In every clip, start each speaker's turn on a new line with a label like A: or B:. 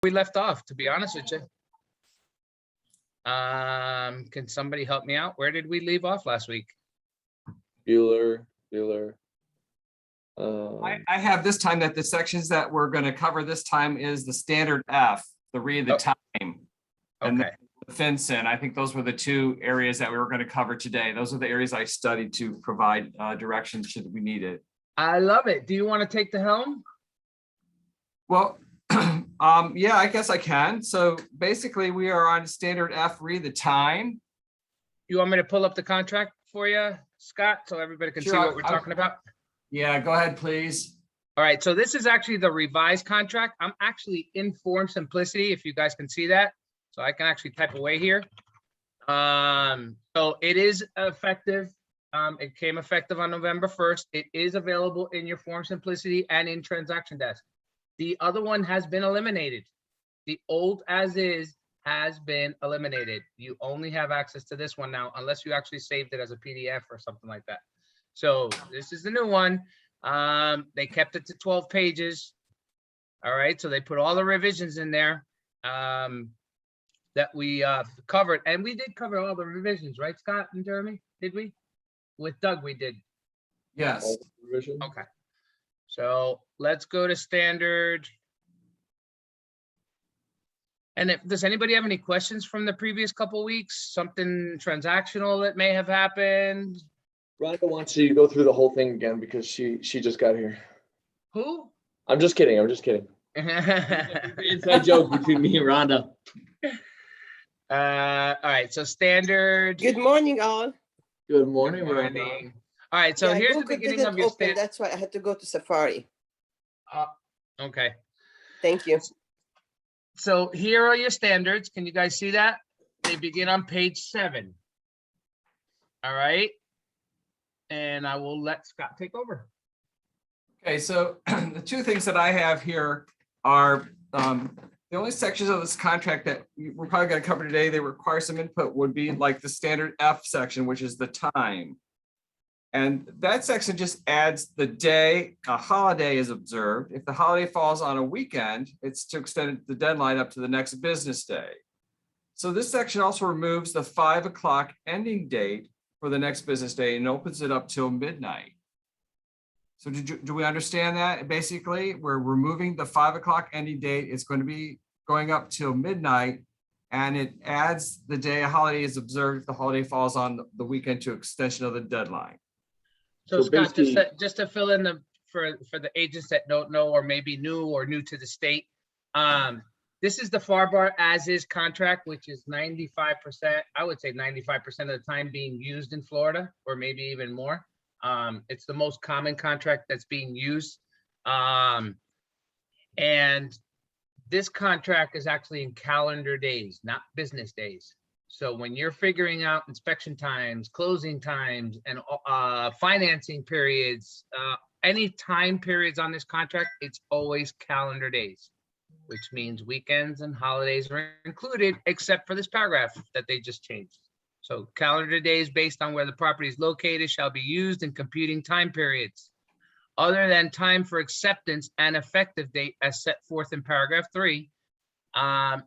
A: We left off, to be honest with you. Can somebody help me out? Where did we leave off last week?
B: Bueller.
C: I have this time that the sections that we're going to cover this time is the standard F, the read the time. And
A: Okay,
C: the FinCEN. I think those were the two areas that we were going to cover today. Those are the areas I studied to provide directions should we need it.
A: I love it. Do you want to take the helm?
C: Well, yeah, I guess I can. So basically we are on standard F, read the time.
A: You want me to pull up the contract for you, Scott, so everybody can see
C: Sure,
A: what we're talking about?
C: Yeah, go ahead, please.
A: All right, so this is actually the revised contract. I'm actually in Form Simplicity, if you guys can see that. So I can actually type away here. So it is effective. It came effective on November 1st. It is available in your Form Simplicity and in Transaction Desk. The other one has been eliminated. The old as is has been eliminated. You only have access to this one now, unless you actually saved it as a PDF or something like that. So this is the new one. They kept it to 12 pages. All right, so they put all the revisions in there that we covered. And we did cover all the revisions, right, Scott and Jeremy? Did we? With Doug, we did.
C: Yes.
A: Okay. So let's go to standard. And does anybody have any questions from the previous couple weeks? Something transactional that may have happened?
B: Rhonda wants you to go through the whole thing again because she just got here.
A: Who?
B: I'm just kidding.
D: Inside joke between me and Rhonda.
A: All right, so standard.
E: Good morning, all.
D: Good morning,
A: Good
D: Rhonda.
A: morning. All right, so
E: Yeah,
A: here's the
E: Google
A: beginning
E: didn't
A: of your
E: open.
A: standard.
E: That's why I had to go to Safari.
A: Okay,
E: Thank you.
A: so here are your standards. Can you guys see that? They begin on page 7. All right. And I will let Scott take over.
C: Okay, so the two things that I have here are the only sections of this contract that we're probably going to cover today, they require some input, would be like the standard F section, which is the time. And that section just adds the day a holiday is observed. If the holiday falls on a weekend, it's to extend the deadline up to the next business day. So this section also removes the 5 o'clock ending date for the next business day and opens it up till midnight. So do we understand that? Basically, we're removing the 5 o'clock ending date. It's going to be going up till midnight, and it adds the day a holiday is observed if the holiday falls on the weekend to extension of the deadline.
A: So
D: So
A: Scott,
D: basically-
A: just to fill in for the agents that don't know or maybe new to the state, this is the FAR bar as is contract, which is 95%. I would say 95% of the time being used in Florida, or maybe even more. It's the most common contract that's being used. And this contract is actually in calendar days, not business days. So when you're figuring out inspection times, closing times, and financing periods, any time periods on this contract, it's always calendar days, which means weekends and holidays are included, except for this paragraph that they just changed. So calendar days based on where the property is located shall be used in computing time periods other than time for acceptance and effective date as set forth in paragraph 3.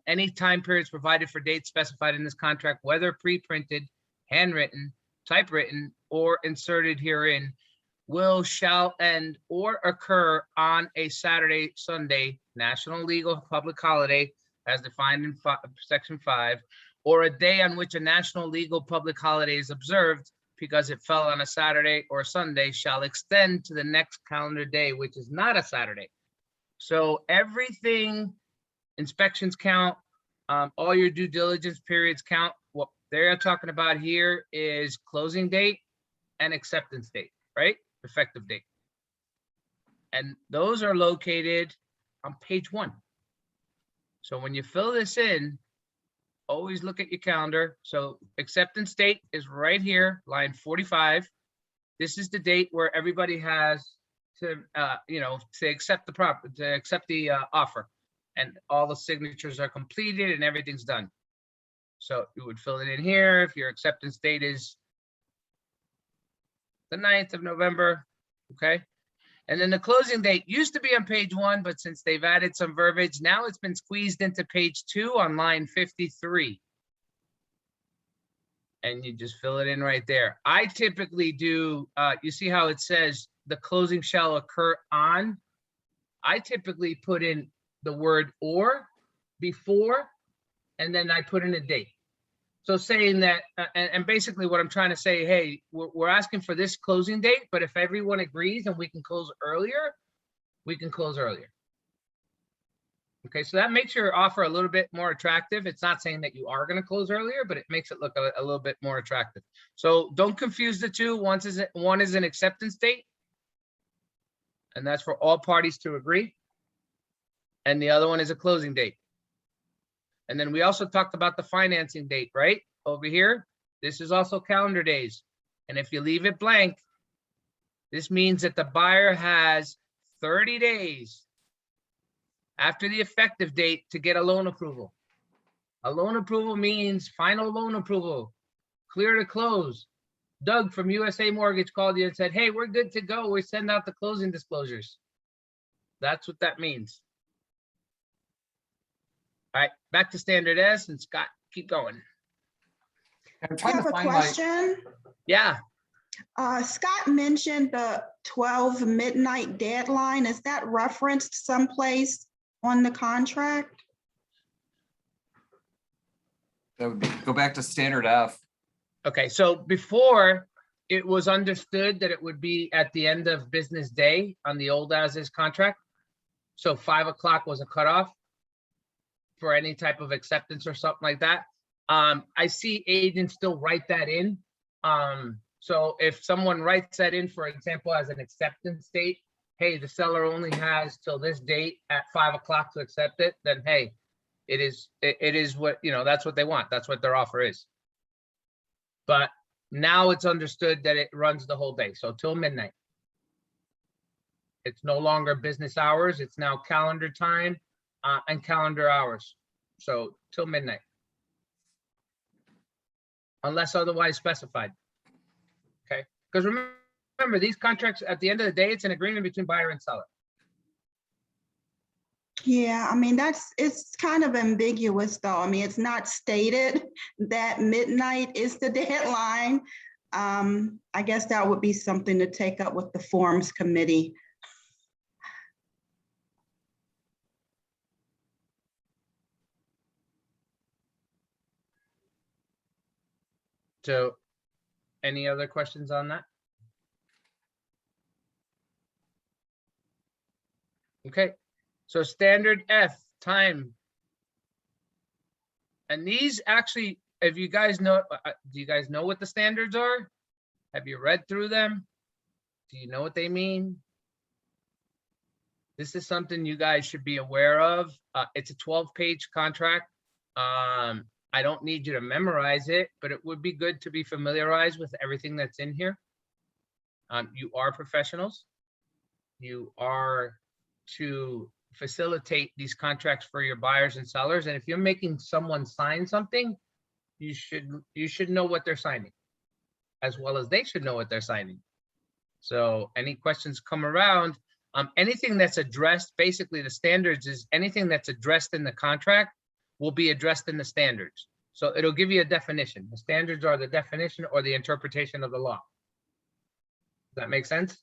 A: Any time periods provided for dates specified in this contract, whether pre-printed, handwritten, typewritten, or inserted herein, shall end or occur on a Saturday, Sunday, national legal public holiday as defined in section 5, or a day on which a national legal public holiday is observed because it fell on a Saturday or Sunday, shall extend to the next calendar day, which is not a Saturday. So everything, inspections count, all your due diligence periods count. What they're talking about here is closing date and acceptance date, right? Effective date. And those are located on page 1. So when you fill this in, always look at your calendar. So acceptance date is right here, line 45. This is the date where everybody has to, to accept the offer, and all the signatures are completed and everything's done. So you would fill it in here. If your acceptance date is the 9th of November, okay? And then the closing date used to be on page 1, but since they've added some verbiage, now it's been squeezed into page 2 on line 53. And you just fill it in right there. I typically do, you see how it says the closing shall occur on? I typically put in the word or before, and then I put in a date. So saying that, and basically what I'm trying to say, hey, we're asking for this closing date, but if everyone agrees and we can close earlier, we can close earlier. Okay, so that makes your offer a little bit more attractive. It's not saying that you are going to close earlier, but it makes it look a little bit more attractive. So don't confuse the two. One is an acceptance date, and that's for all parties to agree. And the other one is a closing date. And then we also talked about the financing date, right? Over here, this is also calendar days. And if you leave it blank, this means that the buyer has 30 days after the effective date to get a loan approval. A loan approval means final loan approval, clear to close. Doug from USA Mortgage called you and said, hey, we're good to go. We send out the closing disclosures. That's what that means. All right, back to standard S, and Scott, keep going.
C: I'm
F: I
C: trying
F: have
C: to
F: a
C: find
F: question.
A: Yeah,
F: Scott mentioned the 12 midnight deadline. Is that referenced someplace on the contract?
C: that would be, go back to standard F.
A: okay, so before, it was understood that it would be at the end of business day on the old as-is contract. So 5 o'clock was a cutoff for any type of acceptance or something like that. I see agents still write that in. So if someone writes that in, for example, as an acceptance date, hey, the seller only has till this date at 5 o'clock to accept it, then hey, it is what, you know, that's what they want. That's what their offer is. But now it's understood that it runs the whole day, so till midnight. It's no longer business hours, it's now calendar time and calendar hours. So till midnight. Unless otherwise specified. Okay, because remember, these contracts, at the end of the day, it's an agreement between buyer and seller.
F: Yeah, I mean, it's kind of ambiguous though. I mean, it's not stated that midnight is the deadline. I guess that would be something to take up with the forms committee.
A: So any other questions on that? Okay, so standard F, time. And these actually, if you guys know, do you guys know what the standards are? Have you read through them? Do you know what they mean? This is something you guys should be aware of. It's a 12-page contract. I don't need you to memorize it, but it would be good to be familiarized with everything that's in here. You are professionals. You are to facilitate these contracts for your buyers and sellers. And if you're making someone sign something, you should know what they're signing, as well as they should know what they're signing. So any questions come around, anything that's addressed, basically the standards is anything that's addressed in the contract will be addressed in the standards. So it'll give you a definition. The standards are the definition or the interpretation of the law. Does that make sense?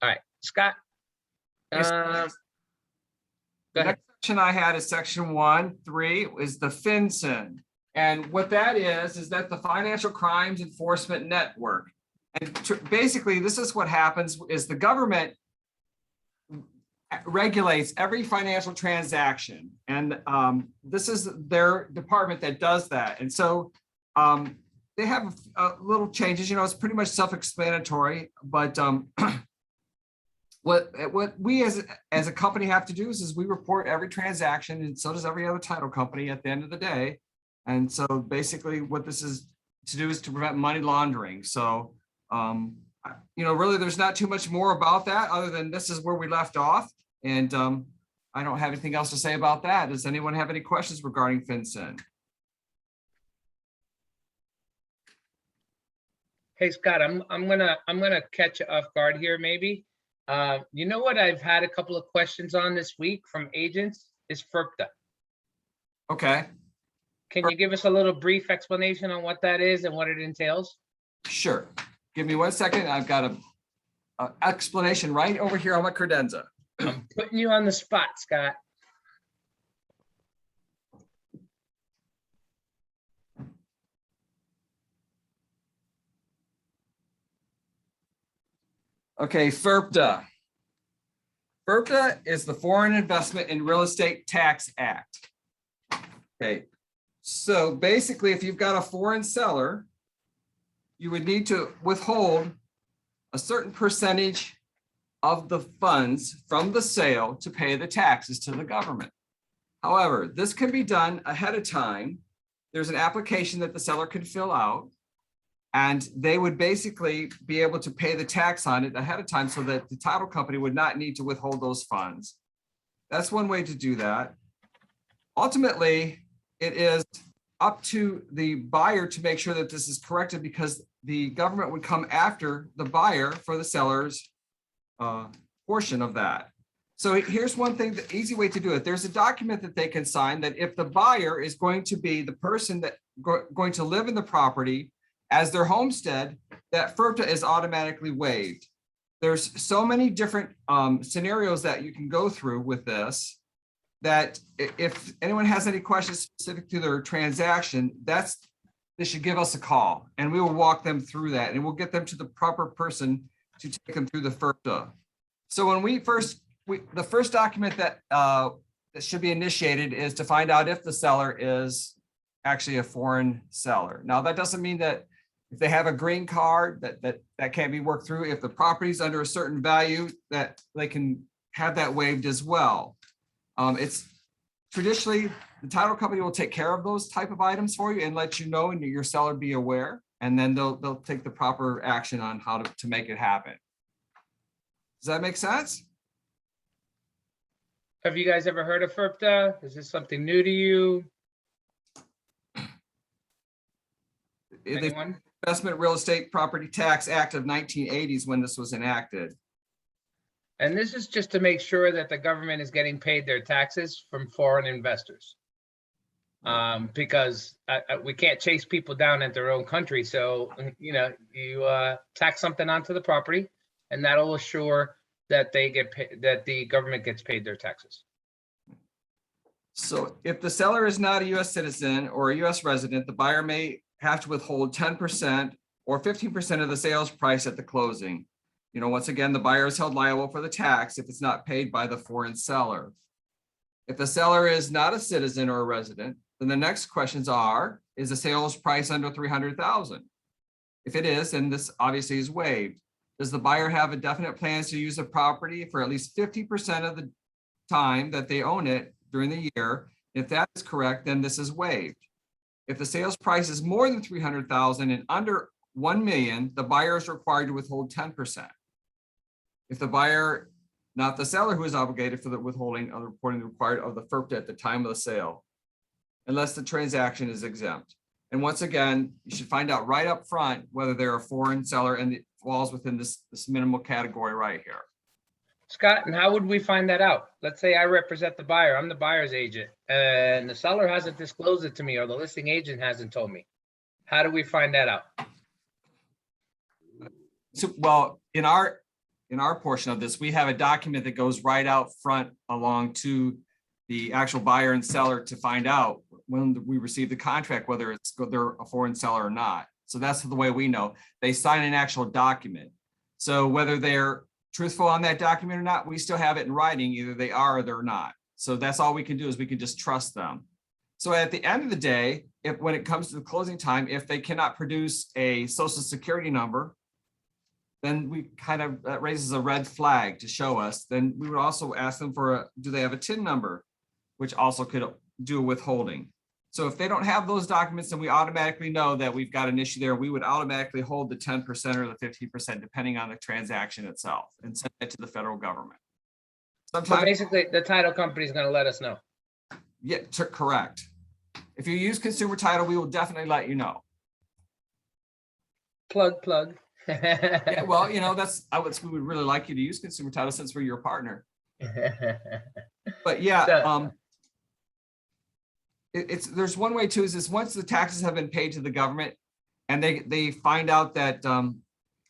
A: All right, Scott.
C: Yes.
A: Go
C: The
A: ahead.
C: next section I had is section 1.3 is the FinCEN. And what that is that the Financial Crimes Enforcement Network. And basically, this is what happens is the government regulates every financial transaction. And this is their department that does that. And so they have little changes, you know, it's pretty much self-explanatory, but what we as a company have to do is we report every transaction, and so does every other title company at the end of the day. And so basically what this is to do is to prevent money laundering. So, you know, really there's not too much more about that other than this is where we left off. And I don't have anything else to say about that. Does anyone have any questions regarding FinCEN?
A: Hey, Scott, I'm gonna catch you off guard here, maybe. You know what I've had a couple of questions on this week from agents is FERPTA.
C: Okay,
A: Can you give us a little brief explanation on what that is and what it entails?
C: sure. Give me 1 second. I've got a explanation right over here on my credenza.
A: I'm putting you on the spot, Scott.
C: Okay, FERPTA. FERPTA is the Foreign Investment in Real Estate Tax Act. Okay, so basically, if you've got a foreign seller, you would need to withhold a certain percentage of the funds from the sale to pay the taxes to the government. However, this can be done ahead of time. There's an application that the seller can fill out, and they would basically be able to pay the tax on it ahead of time so that the title company would not need to withhold those funds. That's one way to do that. Ultimately, it is up to the buyer to make sure that this is corrected, because the government would come after the buyer for the seller's portion of that. So here's one thing, the easy way to do it. There's a document that they can sign that if the buyer is going to be the person that going to live in the property as their homestead, that FERPTA is automatically waived. There's so many different scenarios that you can go through with this, that if anyone has any questions specific to their transaction, they should give us a call and we will walk them through that, and we'll get them to the proper person to take them through the FERPTA. So when the first document that should be initiated is to find out if the seller is actually a foreign seller. Now, that doesn't mean that if they have a green card, that can't be worked through. If the property is under a certain value, that they can have that waived as well. It's traditionally, the title company will take care of those type of items for you and let you know, and your seller be aware, and then they'll take the proper action on how to make it happen. Does that make sense?
A: Have you guys ever heard of FERPTA? Is this something new to you?
C: The
A: Anyone?
C: Investment Real Estate Property Tax Act of 1980s when this was enacted.
A: And this is just to make sure that the government is getting paid their taxes from foreign investors. Because we can't chase people down at their own country. So, you tax something onto the property, and that'll assure that they get paid, that the government gets paid their taxes.
C: So if the seller is not a U.S. citizen or a U.S. resident, the buyer may have to withhold 10% or 15% of the sales price at the closing. Once again, the buyer is held liable for the tax if it's not paid by the foreign seller. If the seller is not a citizen or a resident, then the next questions are, is the sales price under $300,000? If it is, then this obviously is waived. Does the buyer have a definite plans to use the property for at least 50% of the time that they own it during the year? If that is correct, then this is waived. If the sales price is more than $300,000 and under $1 million, the buyer is required to withhold 10%. If the buyer, not the seller, who is obligated for the withholding of the reporting required of the FERPTA at the time of the sale, unless the transaction is exempt. And once again, you should find out right up front whether they're a foreign seller and it falls within this minimal category right here.
A: Scott, and how would we find that out? Let's say I represent the buyer, I'm the buyer's agent, and the seller hasn't disclosed it to me, or the listing agent hasn't told me. How do we find that out?
C: So, well, in our portion of this, we have a document that goes right out front along to the actual buyer and seller to find out when we receive the contract, whether they're a foreign seller or not. So that's the way we know. They sign an actual document. So whether they're truthful on that document or not, we still have it in writing. Either they are or they're not. So that's all we can do, is we can just trust them. So at the end of the day, when it comes to the closing time, if they cannot produce a social security number, then that raises a red flag to show us. Then we would also ask them do they have a TIN number, which also could do a withholding. So if they don't have those documents, then we automatically know that we've got an issue there. We would automatically hold the 10% or the 15%, depending on the transaction itself, and send it to the federal government.
A: So
C: Sometimes,
A: basically, the title company is going to let us know.
C: yeah, correct. If you use consumer title, we will definitely let you know.
A: Plug.
C: Yeah, well, you know, that's, we would really like you to use consumer title since we're your partner. But yeah,
A: So-
C: there's one way too, is once the taxes have been paid to the government and they find out that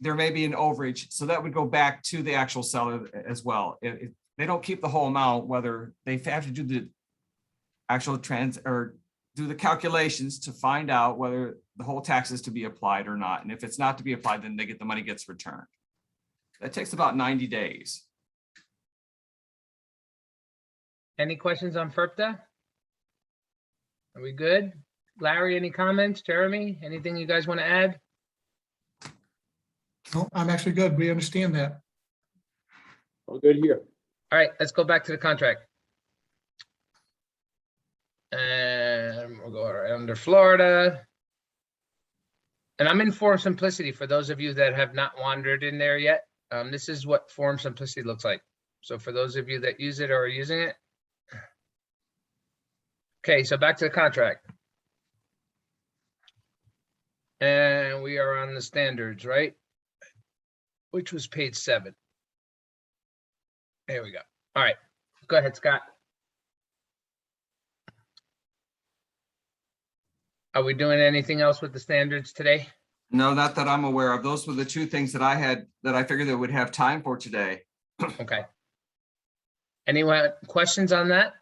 C: there may be an overage, so that would go back to the actual seller as well. If they don't keep the whole amount, whether they have to do the actual do the calculations to find out whether the whole tax is to be applied or not. And if it's not to be applied, then the money gets returned. That takes about 90 days.
A: Any questions on FERPTA? Are we good? Larry, any comments? Jeremy, anything you guys want to add?
G: No, I'm actually good. We understand that.
B: All good here.
A: All right, let's go back to the contract. And we'll go right under Florida. And I'm in Form Simplicity for those of you that have not wandered in there yet. This is what Form Simplicity looks like. So for those of you that use it or are using it. Okay, so back to the contract. And we are on the standards, right? Which was page 7. There we go. All right, go ahead, Scott. Are we doing anything else with the standards today?
C: No, not that I'm aware of. Those were the two things that I figured that would have time for today.
A: Okay. Anyone questions on that?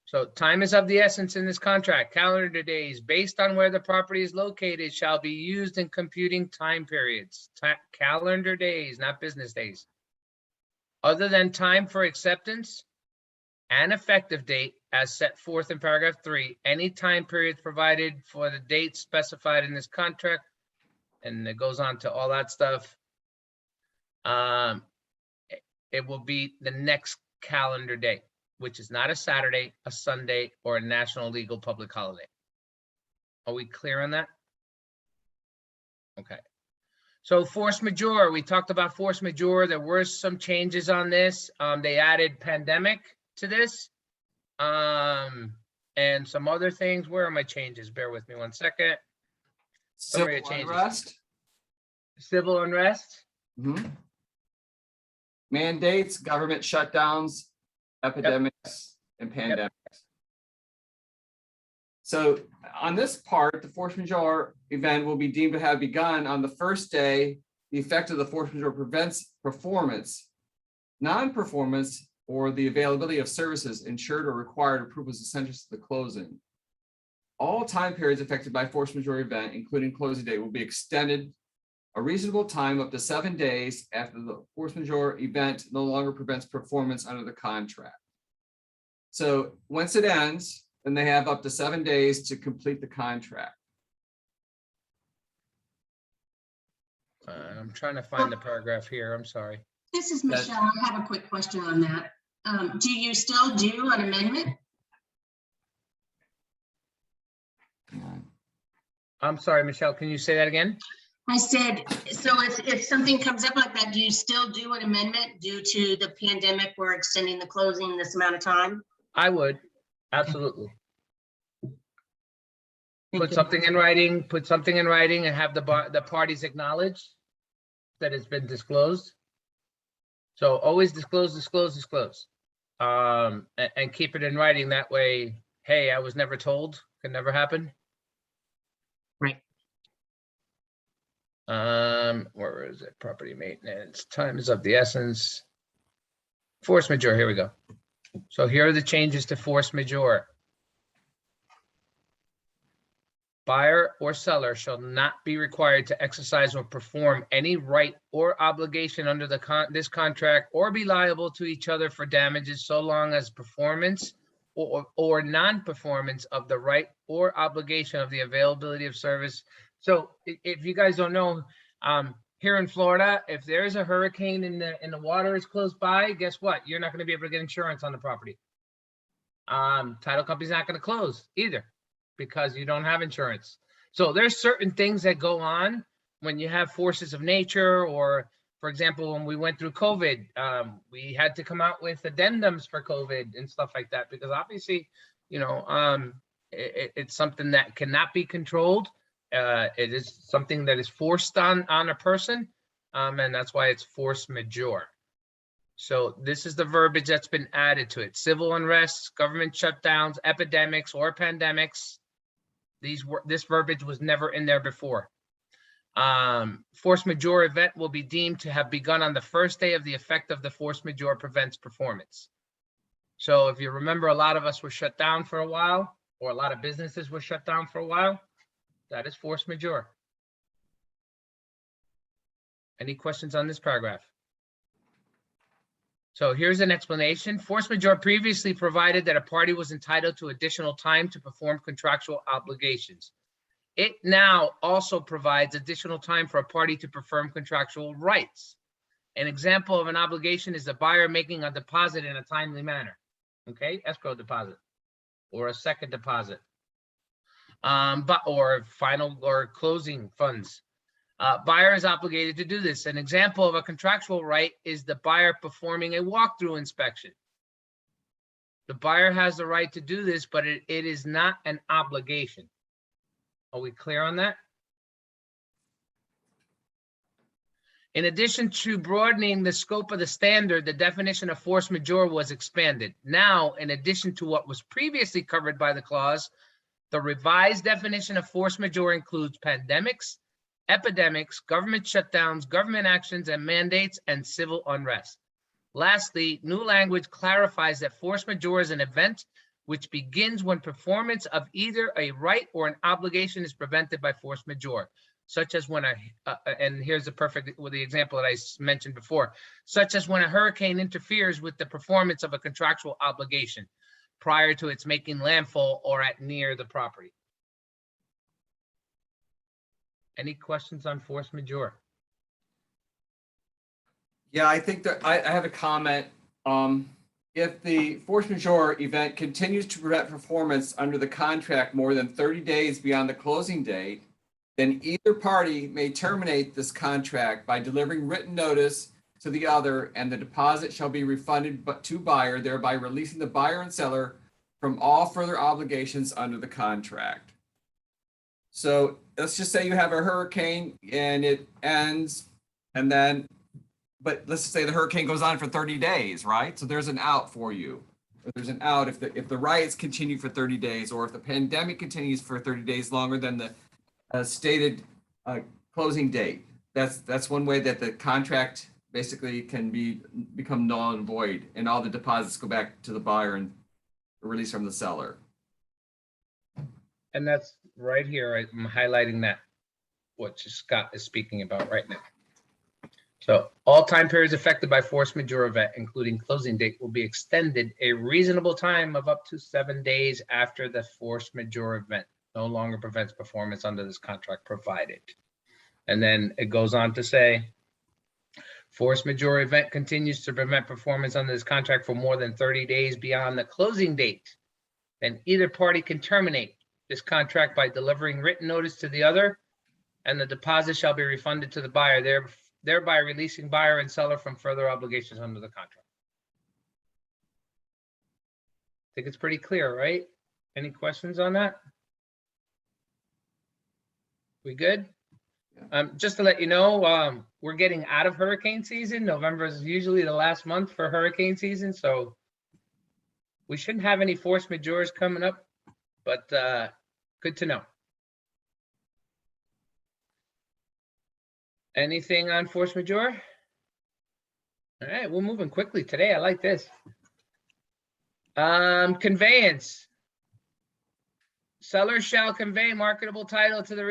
A: So time is of the essence in this contract. Calendar days based on where the property is located shall be used in computing time periods. Calendar days, not business days. Other than time for acceptance and effective date as set forth in paragraph 3, any time periods provided for the dates specified in this contract, and it goes on to all that stuff. It will be the next calendar day, which is not a Saturday, a Sunday, or a national legal public holiday. Are we clear on that? Okay. So force majeure, we talked about force majeure. There were some changes on this. They added pandemic to this. And some other things. Where are my changes? Bear with me 1 second.
C: Civil
A: changes.
C: unrest.
A: Civil unrest.
C: Mhm. Mandates, government shutdowns, epidemics, and pandemics. So on this part, the force majeure event will be deemed to have begun on the first day the effect of the force majeure prevents performance, non-performance, or the availability of services insured or required approval is essential to the closing. All time periods affected by force majeure event, including closing date, will be extended a reasonable time up to 7 days after the force majeure event no longer prevents performance under the contract. So once it ends, then they have up to 7 days to complete the contract.
A: I'm trying to find the paragraph here. I'm sorry.
H: This is Michelle. I have a quick question on that. Do you still do an amendment?
A: I'm sorry, Michelle, can you say that again?
H: I said, so if something comes up like that, do you still do an amendment due to the pandemic? We're extending the closing this amount of time?
A: I would, absolutely.
H: Thank
A: Put
H: you.
A: something in writing and have the parties acknowledge that it's been disclosed. So always disclose. And keep it in writing. That way, hey, I was never told, could never happen.
H: Right.
A: Where is it? Property maintenance, time is of the essence. Force majeure, here we go. So here are the changes to force majeure. Buyer or seller shall not be required to exercise or perform any right or obligation under this contract or be liable to each other for damages so long as performance or non-performance of the right or obligation of the availability of service. So if you guys don't know, here in Florida, if there's a hurricane and the water is close by, guess what? You're not going to be able to get insurance on the property. Title company's not going to close either, because you don't have insurance. So there's certain things that go on when you have forces of nature, or for example, when we went through COVID, we had to come out with addendums for COVID and stuff like that, because obviously, you know, It's something that cannot be controlled. It is something that is forced on a person, and that's why it's force majeure. So this is the verbiage that's been added to it. Civil unrest, government shutdowns, epidemics or pandemics. This verbiage was never in there before. Force majeure event will be deemed to have begun on the first day of the effect of the force majeure prevents performance. So if you remember, a lot of us were shut down for a while, or a lot of businesses were shut down for a while. That is force majeure. Any questions on this paragraph? So here's an explanation. Force majeure previously provided that a party was entitled to additional time to perform contractual obligations. It now also provides additional time for a party to perform contractual rights. An example of an obligation is the buyer making a deposit in a timely manner. Okay, escrow deposit or a second deposit, or final or closing funds. Buyer is obligated to do this. An example of a contractual right is the buyer performing a walkthrough inspection. The buyer has the right to do this, but it is not an obligation. Are we clear on that? In addition to broadening the scope of the standard, the definition of force majeure was expanded. Now, in addition to what was previously covered by the clause, the revised definition of force majeure includes pandemics, epidemics, government shutdowns, government actions and mandates, and civil unrest. Lastly, new language clarifies that force majeure is an event which begins when performance of either a right or an obligation is prevented by force majeure, such as when and here's the example that I mentioned before, such as when a hurricane interferes with the performance of a contractual obligation prior to its making landfall or at near the property. Any questions on force majeure?
C: Yeah, I think that I have a comment. If the force majeure event continues to prevent performance under the contract more than 30 days beyond the closing date, then either party may terminate this contract by delivering written notice to the other, and the deposit shall be refunded to buyer, thereby releasing the buyer and seller from all further obligations under the contract. So let's just say you have a hurricane and it ends, and then, but let's say the hurricane goes on for 30 days, right? So there's an out for you. There's an out if the riots continue for 30 days, or if the pandemic continues for 30 days longer than the stated closing date. That's one way that the contract basically can become null and void, and all the deposits go back to the buyer and release from the seller.
A: And that's right here. I'm highlighting that, what Scott is speaking about right now. So all time periods affected by force majeure event, including closing date, will be extended a reasonable time of up to 7 days after the force majeure event no longer prevents performance under this contract provided. And then it goes on to say, force majeure event continues to prevent performance under this contract for more than 30 days beyond the closing date. Then either party can terminate this contract by delivering written notice to the other, and the deposit shall be refunded to the buyer, thereby releasing buyer and seller from further obligations under the contract. I think it's pretty clear, right? Any questions on that? We good? Just to let you know, we're getting out of hurricane season. November is usually the last month for hurricane season, so we shouldn't have any force majeures coming up, but good to know. Anything on force majeure? All right, we're moving quickly today. I like this. Conveyance. Seller shall convey marketable title to the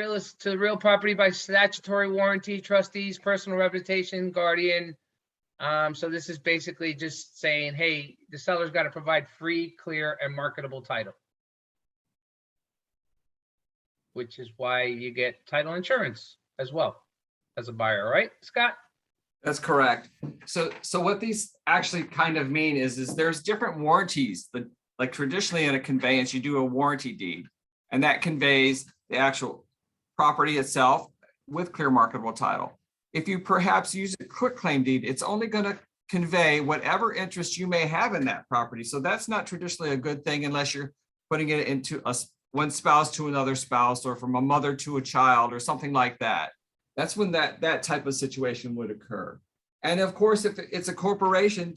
A: real property by statutory warranty, trustees, personal reputation, guardian. So this is basically just saying, hey, the seller's got to provide free, clear, and marketable title, which is why you get title insurance as well as a buyer, right, Scott?
C: That's correct. So what these actually kind of mean is there's different warranties. Like traditionally in a conveyance, you do a warranty deed, and that conveys the actual property itself with clear marketable title. If you perhaps use a quitclaim deed, it's only going to convey whatever interest you may have in that property. So that's not traditionally a good thing unless you're putting it into one spouse to another spouse, or from a mother to a child, or something like that. That's when that type of situation would occur. And of course, if it's a corporation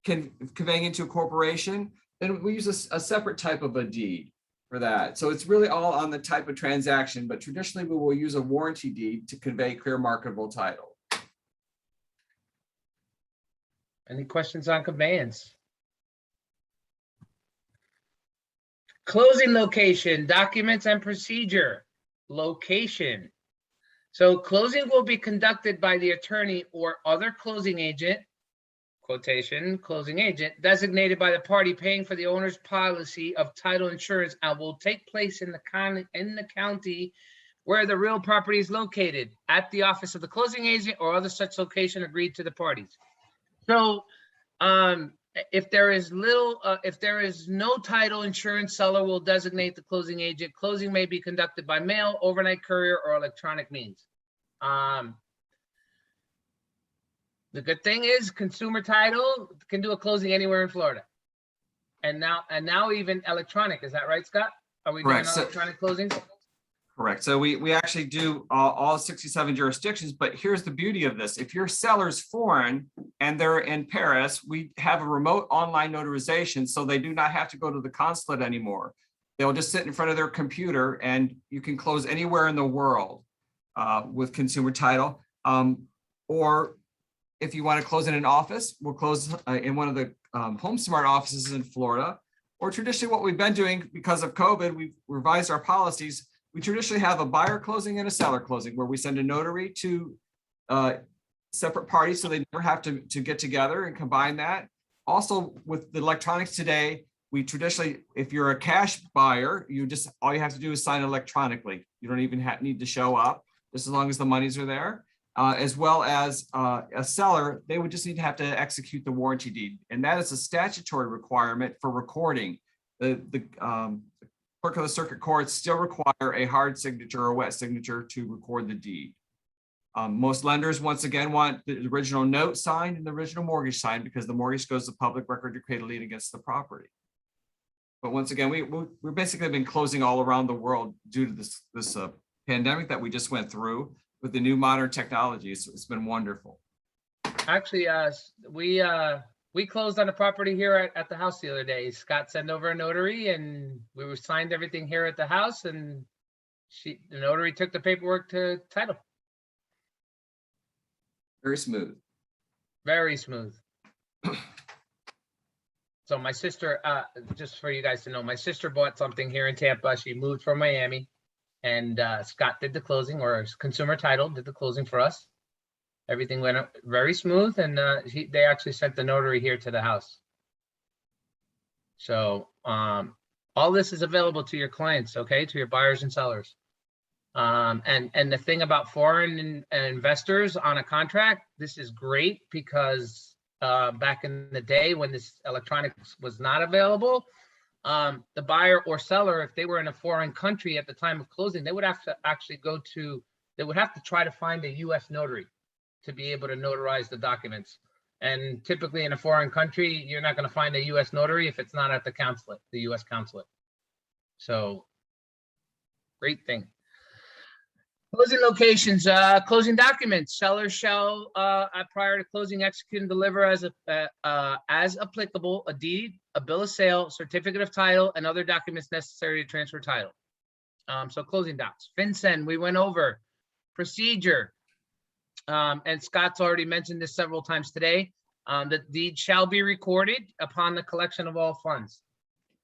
C: conveying into a corporation, then we use a separate type of a deed for that. So it's really all on the type of transaction, but traditionally we will use a warranty deed to convey clear marketable title.
A: Any questions on conveyance? Closing location, documents and procedure, location. So closing will be conducted by the attorney or other closing agent, quotation, closing agent, designated by the party paying for the owner's policy of title insurance, and will take place in the county where the real property is located, at the office of the closing agent or other such location agreed to the parties. So if there is no title insurance, seller will designate the closing agent. Closing may be conducted by mail, overnight courier, or electronic means. The good thing is consumer title can do a closing anywhere in Florida. And now even electronic, is that right, Scott? Are we doing
C: Correct.
A: electronic closings?
C: Correct. So we actually do all 67 jurisdictions, but here's the beauty of this. If your seller's foreign and they're in Paris, we have a remote online notarization, so they do not have to go to the consulate anymore. They'll just sit in front of their computer and you can close anywhere in the world with consumer title. Or if you want to close in an office, we'll close in one of the HomeSmart offices in Florida. Or traditionally what we've been doing because of COVID, we've revised our policies. We traditionally have a buyer closing and a seller closing where we send a notary to separate parties so they never have to get together and combine that. Also with the electronics today, we traditionally, if you're a cash buyer, all you have to do is sign electronically. You don't even need to show up, just as long as the monies are there. As well as a seller, they would just need to have to execute the warranty deed. And that is a statutory requirement for recording. The clerk of the circuit courts still require a hard signature or a wet signature to record the deed. Most lenders, once again, want the original note signed and the original mortgage signed because the mortgage goes to public record to create a lien against the property. But once again, we've basically been closing all around the world due to this pandemic that we just went through with the new modern technologies. It's been wonderful.
A: Actually, we closed on a property here at the house the other day. Scott sent over a notary and we signed everything here at the house, and the notary took the paperwork to title.
C: Very smooth.
A: Very smooth. So my sister, just for you guys to know, my sister bought something here in Tampa. She moved from Miami, and Scott did the closing, or consumer title did the closing for us. Everything went very smooth, and they actually sent the notary here to the house. So all this is available to your clients, okay, to your buyers and sellers. And the thing about foreign investors on a contract, this is great because back in the day when this electronics was not available, the buyer or seller, if they were in a foreign country at the time of closing, they would have to actually they would have to try to find a U.S. notary to be able to notarize the documents. And typically in a foreign country, you're not going to find a U.S. notary if it's not at the consulate, the U.S. consulate. So great thing. Closing locations, closing documents. Sellers shall, prior to closing, execute and deliver as applicable, a deed, a bill of sale, certificate of title, and other documents necessary to transfer title. So closing docs. FinCEN, we went over. Procedure. And Scott's already mentioned this several times today. The deed shall be recorded upon the collection of all funds.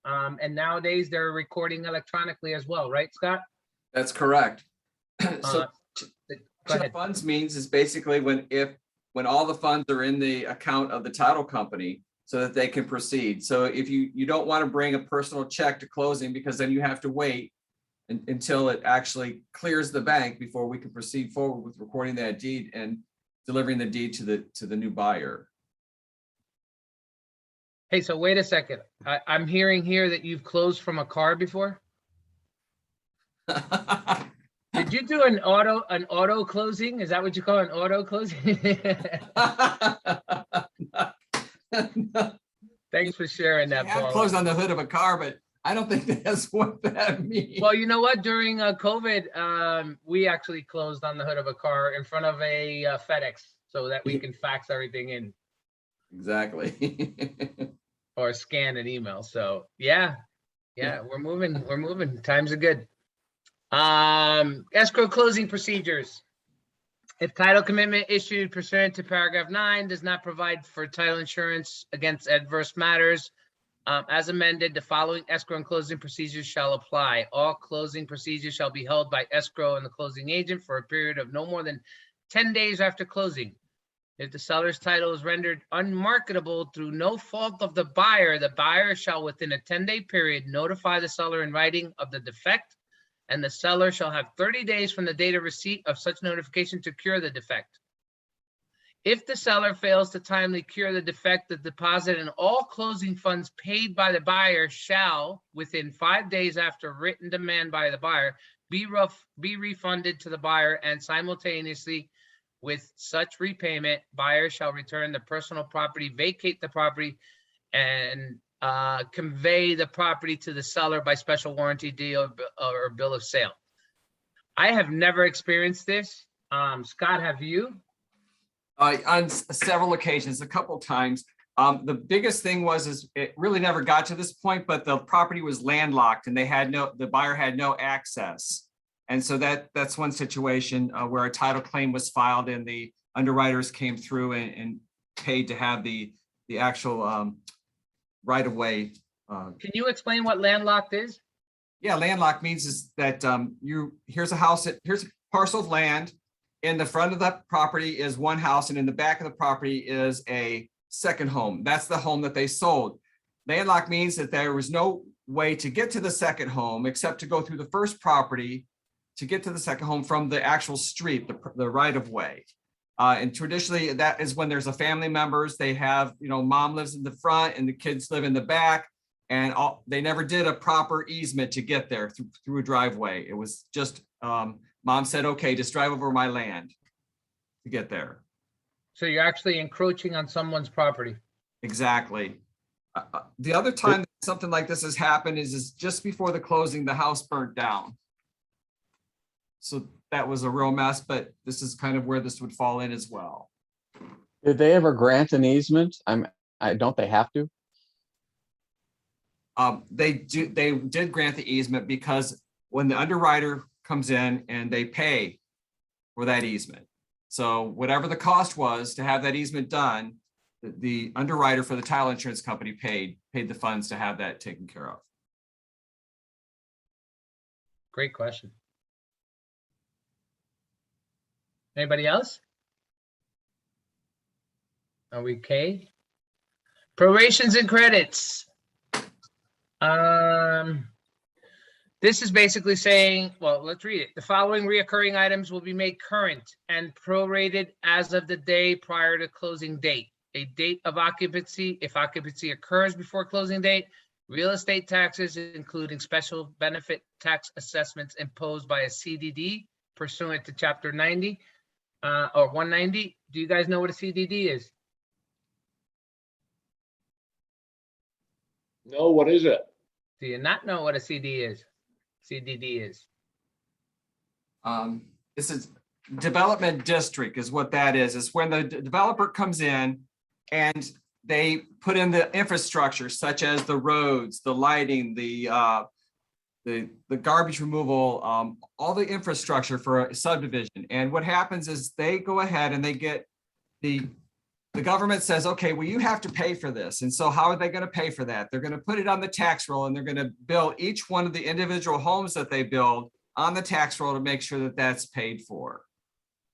A: And nowadays they're recording electronically as well, right, Scott?
C: That's correct. So
A: Go ahead.
C: funds means is basically when all the funds are in the account of the title company so that they can proceed. So if you don't want to bring a personal check to closing, because then you have to wait until it actually clears the bank before we can proceed forward with recording that deed and delivering the deed to the new buyer.
A: Hey, so wait a second. I'm hearing here that you've closed from a car before. Did you do an auto closing? Is that what you call an auto closing? Thanks for sharing that,
C: I have
A: Paul.
C: closed on the hood of a car, but I don't think that's what that means.
A: Well, you know what? During COVID, we actually closed on the hood of a car in front of a FedEx so that we can fax everything in
C: Exactly.
A: or scan an email. So yeah, we're moving. Times are good. Escrow closing procedures. If title commitment issued pursuant to paragraph 9 does not provide for title insurance against adverse matters, as amended, the following escrow and closing procedures shall apply. All closing procedures shall be held by escrow and the closing agent for a period of no more than 10 days after closing. If the seller's title is rendered unmarketable through no fault of the buyer shall within a 10-day period notify the seller in writing of the defect, and the seller shall have 30 days from the date of receipt of such notification to cure the defect. If the seller fails to timely cure the defect, the deposit and all closing funds paid by the buyer shall, within 5 days after written demand by the buyer, be refunded to the buyer, and simultaneously with such repayment, buyer shall return the personal property, vacate the property, and convey the property to the seller by special warranty deal or bill of sale. I have never experienced this. Scott, have you?
C: On several occasions, a couple times. The biggest thing is it really never got to this point, but the property was landlocked and the buyer had no access. And so that's one situation where a title claim was filed and the underwriters came through and paid to have the actual right of way.
A: Can you explain what landlocked is?
C: Yeah, landlocked means is that here's a parcel of land. In the front of the property is one house, and in the back of the property is a second home. That's the home that they sold. Landlocked means that there was no way to get to the second home except to go through the first property to get to the second home from the actual street, the right of way. And traditionally, that is when there's a family members. They have, mom lives in the front and the kids live in the back, and they never did a proper easement to get there through a driveway. It was just mom said, okay, just drive over my land to get there.
A: So you're actually encroaching on someone's property.
C: Exactly. The other time that something like this has happened is just before the closing, the house burnt down. So that was a real mess, but this is kind of where this would fall in as well.
I: Did they ever grant an easement? Don't they have to?
C: They did grant the easement because when the underwriter comes in and they pay for that easement. So whatever the cost was to have that easement done, the underwriter for the title insurance company paid the funds to have that taken care of.
A: Great question. Anybody else? Are we okay? Prorations and credits. This is basically saying, well, let's read it. The following reoccurring items will be made current and prorated as of the day prior to closing date. A date of occupancy, if occupancy occurs before closing date, real estate taxes, including special benefit tax assessments imposed by a CDD pursuant to Chapter 90 or 190. Do you guys know what a CDD is?
B: No, what is it?
A: Do you not know what a CD is? CDD is.
C: This is development district is what that is. It's when the developer comes in and they put in the infrastructure such as the roads, the lighting, the garbage removal, all the infrastructure for a subdivision. And what happens is they go ahead and they get the government says, okay, well, you have to pay for this. And so how are they going to pay for that? They're going to put it on the tax roll and they're going to bill each one of the individual homes that they build on the tax roll to make sure that that's paid for.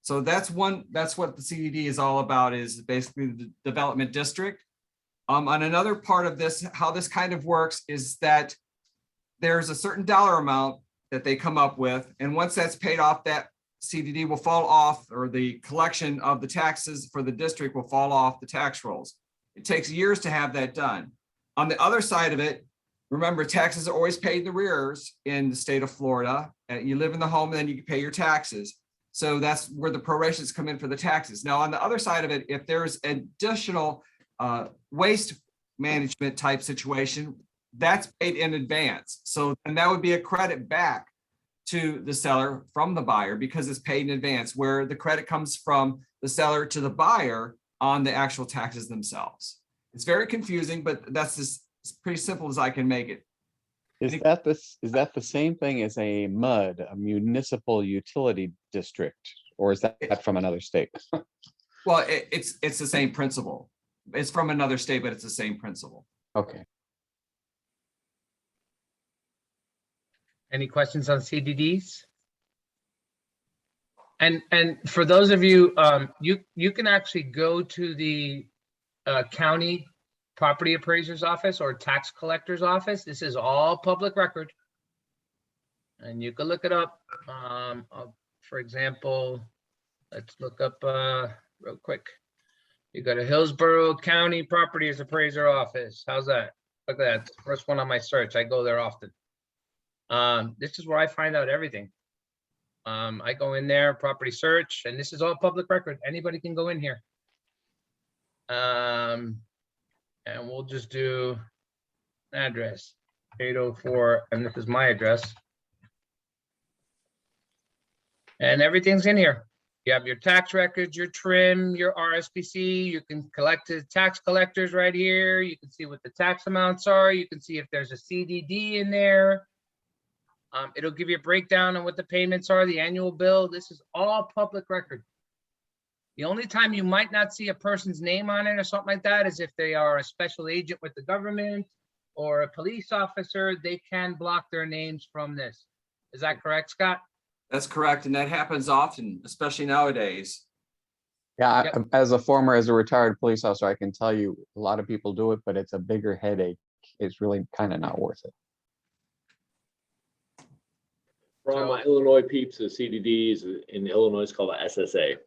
C: So that's what the CDD is all about, is basically the development district. On another part of this, how this kind of works is that there's a certain dollar amount that they come up with. And once that's paid off, that CDD will fall off, or the collection of the taxes for the district will fall off the tax rolls. It takes years to have that done. On the other side of it, remember, taxes are always paid in arrears in the state of Florida. You live in the home and then you can pay your taxes. So that's where the prorations come in for the taxes. Now, on the other side of it, if there's additional waste management type situation, that's paid in advance. So, and that would be a credit back to the seller from the buyer because it's paid in advance, where the credit comes from the seller to the buyer on the actual taxes themselves. It's very confusing, but that's as pretty simple as I can make it.
I: Is that the same thing as a MUD, a municipal utility district, or is that from another state?
C: Well, it's the same principle. It's from another state, but it's the same principle.
I: Okay.
A: Any questions on CDDs? And for those of you, you can actually go to the county property appraiser's office or tax collector's office. This is all public record. And you can look it up. For example, let's look up real quick. You go to Hillsborough County Properties Appraiser Office. How's that? Look at that. It's the first one on my search. I go there often. This is where I find out everything. I go in there, property search, and this is all public record. Anybody can go in here. And we'll just do address 804, and this is my address. And everything's in here. You have your tax records, your trim, your RSPC. You can collect the tax collectors right here. You can see what the tax amounts are. You can see if there's a CDD in there. It'll give you a breakdown on what the payments are, the annual bill. This is all public record. The only time you might not see a person's name on it or something like that is if they are a special agent with the government or a police officer. They can block their names from this. Is that correct, Scott?
C: That's correct. And that happens often, especially nowadays.
I: Yeah,
A: Yep.
I: as a retired police officer, I can tell you a lot of people do it, but it's a bigger headache. It's really kind of not worth it.
D: For all my Illinois peeps, the CDDs in Illinois is called a SSA.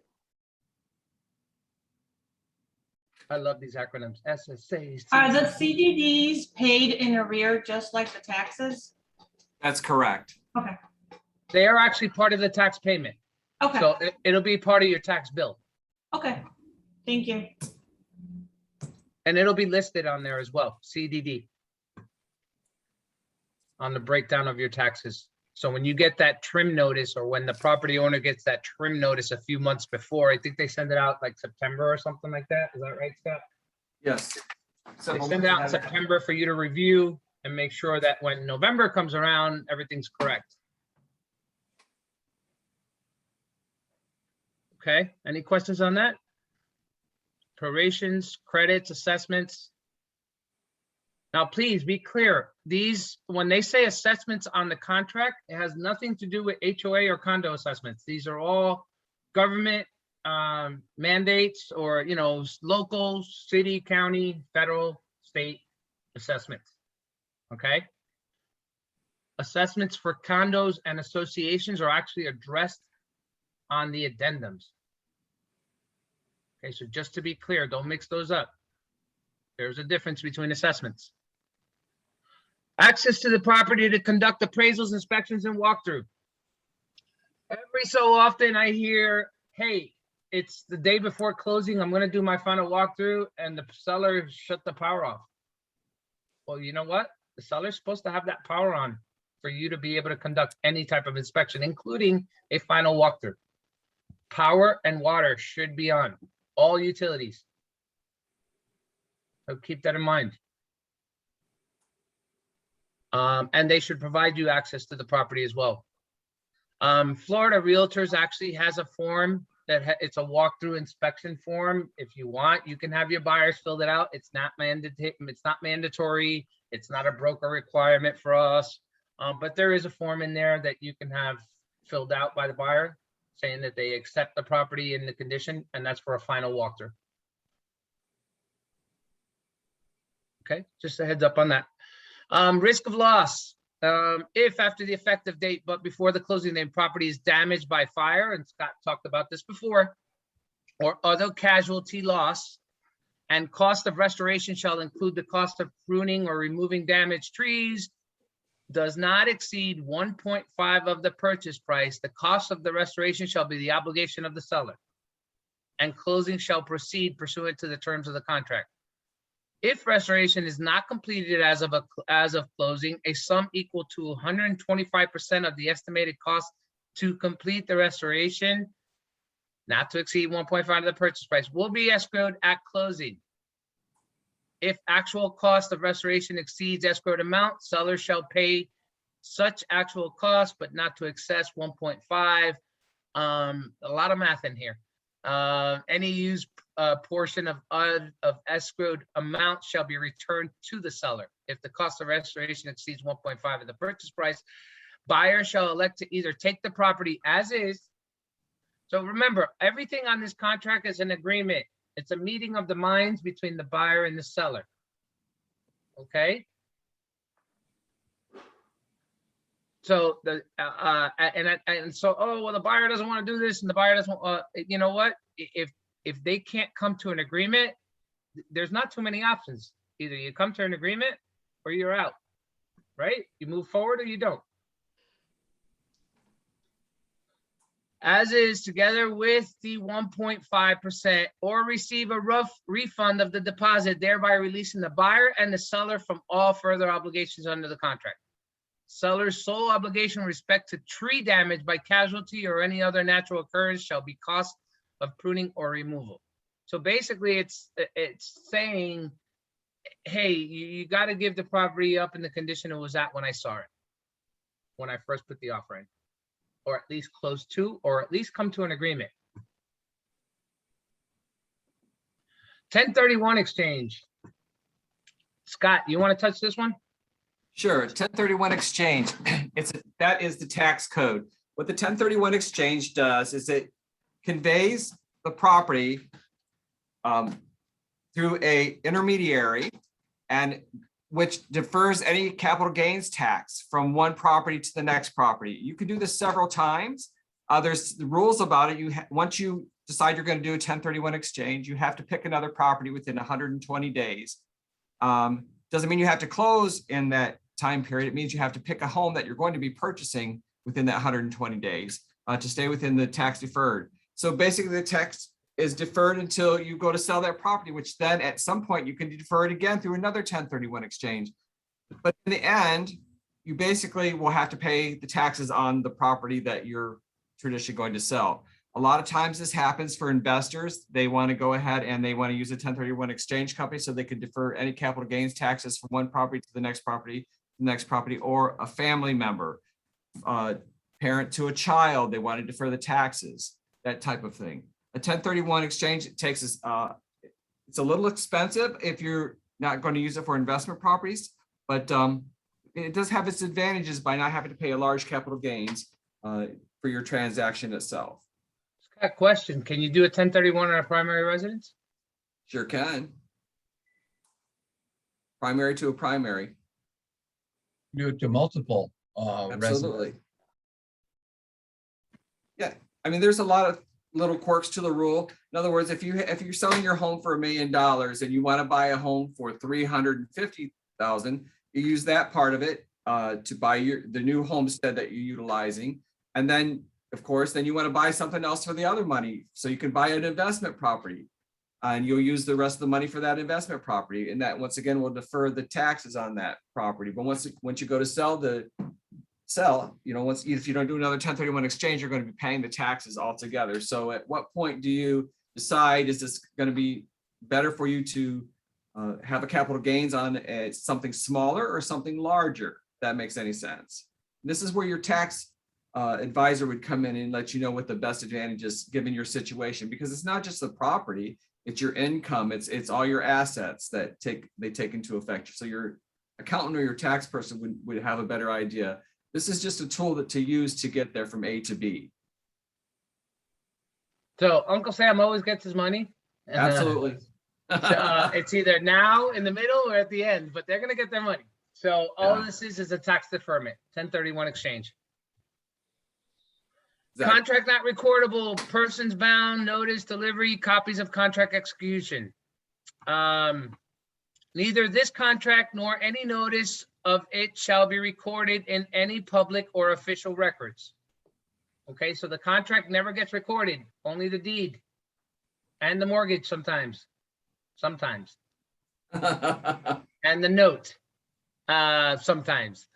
A: I love these acronyms. SSAs.
J: Are the CDDs paid in arrear just like the taxes?
C: That's correct.
J: Okay,
A: They are actually part of the tax payment.
J: okay,
A: So it'll be part of your tax bill.
J: okay. Thank you.
A: And it'll be listed on there as well, CDD. On the breakdown of your taxes. So when you get that trim notice, or when the property owner gets that trim notice a few months before, I think they send it out like September or something like that. Is that right, Scott?
C: Yes.
A: They send it out in September for you to review and make sure that when November comes around, everything's correct. Okay, any questions on that? Prorations, credits, assessments. Now, please be clear. These, when they say assessments on the contract, it has nothing to do with HOA or condo assessments. These are all government mandates or, you know, local, city, county, federal, state assessments. Okay. Assessments for condos and associations are actually addressed on the addendums. Okay, so just to be clear, don't mix those up. There's a difference between assessments. Access to the property to conduct appraisals, inspections, and walkthrough. Every so often I hear, hey, it's the day before closing, I'm gonna do my final walkthrough, and the seller shut the power off. Well, you know what? The seller's supposed to have that power on for you to be able to conduct any type of inspection, including a final walkthrough. Power and water should be on, all utilities. So keep that in mind. And they should provide you access to the property as well. Florida Realtors actually has a form that it's a walkthrough inspection form. If you want, you can have your buyers fill it out. It's not mandatory. It's not a broker requirement for us. But there is a form in there that you can have filled out by the buyer saying that they accept the property in the condition, and that's for a final walkthrough. Okay, just a heads up on that. Risk of loss. If after the effective date, but before the closing date, property is damaged by fire, and Scott talked about this before, or other casualty loss, and cost of restoration shall include the cost of pruning or removing damaged trees, does not exceed 1.5 of the purchase price, the cost of the restoration shall be the obligation of the seller, and closing shall proceed pursuant to the terms of the contract. If restoration is not completed as of closing, a sum equal to 125% of the estimated cost to complete the restoration, not to exceed 1.5 of the purchase price, will be escrowed at closing. If actual cost of restoration exceeds escrowed amount, seller shall pay such actual cost, but not to excess 1.5. A lot of math in here. Any used portion of escrowed amount shall be returned to the seller. If the cost of restoration exceeds 1.5 of the purchase price, buyer shall elect to either take the property as is. So remember, everything on this contract is an agreement. It's a meeting of the minds between the buyer and the seller. Okay? So oh, well, the buyer doesn't want to do this and the buyer doesn't, you know what? If they can't come to an agreement, there's not too many options. Either you come to an agreement or you're out, right? You move forward or you don't. As is, together with the 1.5%, or receive a rough refund of the deposit, thereby releasing the buyer and the seller from all further obligations under the contract. Seller's sole obligation with respect to tree damage by casualty or any other natural occurrence shall be cost of pruning or removal. So basically it's saying, hey, you got to give the property up in the condition it was at when I saw it, when I first put the offer in, or at least close to, or at least come to an agreement. 1031 exchange. Scott, you want to touch this one?
C: Sure, 1031 exchange, that is the tax code. What the 1031 exchange does is it conveys the property through a intermediary, and which defers any capital gains tax from one property to the next property. You can do this several times. There's the rules about it. Once you decide you're going to do a 1031 exchange, you have to pick another property within 120 days. Doesn't mean you have to close in that time period. It means you have to pick a home that you're going to be purchasing within that 120 days to stay within the tax deferred. So basically the tax is deferred until you go to sell that property, which then at some point you can defer it again through another 1031 exchange. But in the end, you basically will have to pay the taxes on the property that you're traditionally going to sell. A lot of times this happens for investors. They want to go ahead and they want to use a 1031 exchange company so they can defer any capital gains taxes from one property to the next property, or a family member, parent to a child, they want to defer the taxes, that type of thing. A 1031 exchange, it takes us, it's a little expensive if you're not going to use it for investment properties, but it does have its advantages by not having to pay a large capital gains for your transaction itself.
A: Got a question. Can you do a 1031 on a primary residence?
C: Sure can. Primary to a primary.
K: Do it to multiple residents.
C: Absolutely. Yeah, I mean, there's a lot of little quirks to the rule. In other words, if you're selling your home for $1 million and you want to buy a home for $350,000, you use that part of it to buy the new homestead that you're utilizing, and then of course, then you want to buy something else for the other money, so you can buy an investment property, and you'll use the rest of the money for that investment property, and that once again will defer the taxes on that property. But once you go to sell, if you don't do another 1031 exchange, you're going to be paying the taxes altogether. So at what point do you decide, is this going to be better for you to have a capital gains on something smaller or something larger? If that makes any sense. This is where your tax advisor would come in and let you know what the best advantage is given your situation, because it's not just the property, it's your income, it's all your assets that they take into effect. So your accountant or your tax person would have a better idea. This is just a tool to use to get there from A to B.
A: So Uncle Sam always gets his money. And,
C: Absolutely.
A: It's either now, in the middle, or at the end, but they're going to get their money. So all this is a tax deferment, 1031 exchange. Exactly. Contract not recordable, persons bound, notice, delivery, copies of contract execution. Neither this contract nor any notice of it shall be recorded in any public or official records. Okay, so the contract never gets recorded, only the deed and the mortgage sometimes. and the note, sometimes.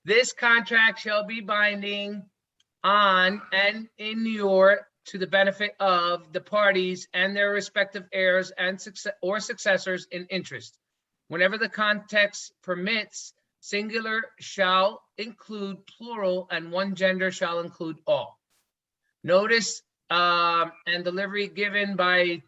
A: This contract shall be binding on and to the benefit of the parties and their respective heirs and successors in interest. Whenever the context permits, singular shall include plural and one gender shall include all. Notice and delivery given by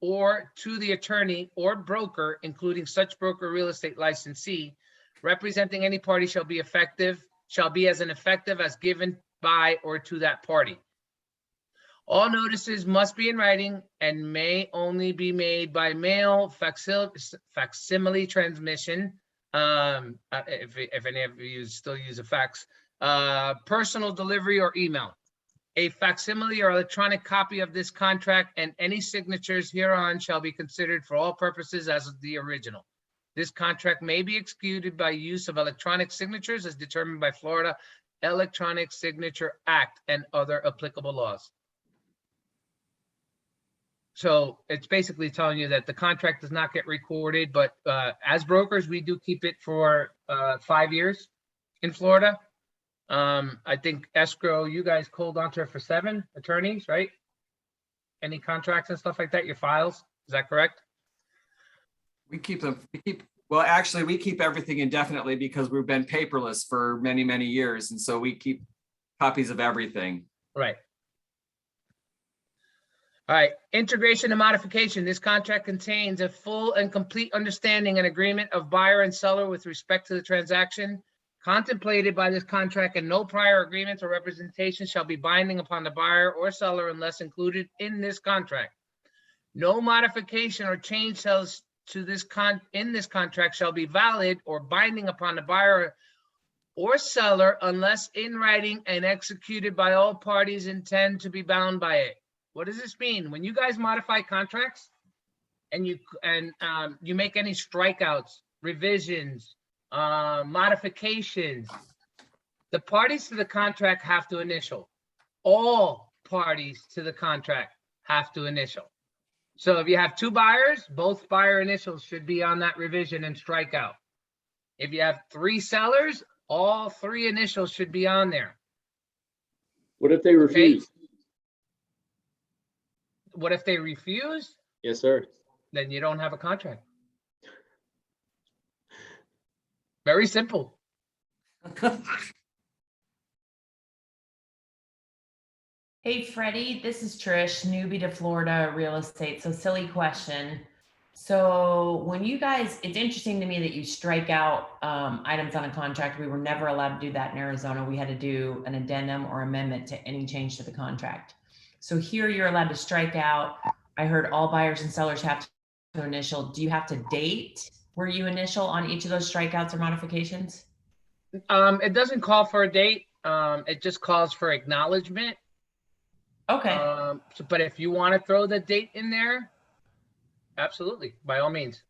A: or to the attorney or broker, including such broker real estate licensee, representing any party shall be as effective as given by or to that party. All notices must be in writing and may only be made by mail, facsimile transmission, if any of you still use a fax, personal delivery or email. A facsimile or electronic copy of this contract and any signatures hereon shall be considered for all purposes as the original. This contract may be executed by use of electronic signatures as determined by Florida Electronic Signature Act and other applicable laws. So it's basically telling you that the contract does not get recorded, but as brokers, we do keep it for 5 years in Florida. I think escrow, you guys hold on to it for 7 attorneys, right? Any contracts and stuff like that, your files, is that correct?
C: We keep them, well, actually, we keep everything indefinitely because we've been paperless for many, many years. And so we keep copies of everything.
A: Right. All right, integration and modification. This contract contains a full and complete understanding and agreement of buyer and seller with respect to the transaction contemplated by this contract, and no prior agreements or representation shall be binding upon the buyer or seller unless included in this contract. No modification or change to this in this contract shall be valid or binding upon the buyer or seller unless in writing and executed by all parties intend to be bound by it. What does this mean? When you guys modify contracts and you make any strikeouts, revisions, modifications, the parties to the contract have to initial. All parties to the contract have to initial. So if you have 2 buyers, both buyer initials should be on that revision and strikeout. If you have 3 sellers, all 3 initials should be on there.
D: What if they refuse?
A: What if they refuse?
D: Yes, sir.
A: Then you don't have a contract. Very simple.
L: Hey, Freddie, this is Trish, newbie to Florida real estate. So silly question. So when you guys, it's interesting to me that you strike out items on a contract. We were never allowed to do that in Arizona. We had to do an addendum or amendment to any change to the contract. So here you're allowed to strike out. I heard all buyers and sellers have to initial. Do you have to date where you initial on each of those strikeouts or modifications?
A: It doesn't call for a date. It just calls for acknowledgement.
L: Okay.
A: But if you want to throw the date in there, absolutely, by all means.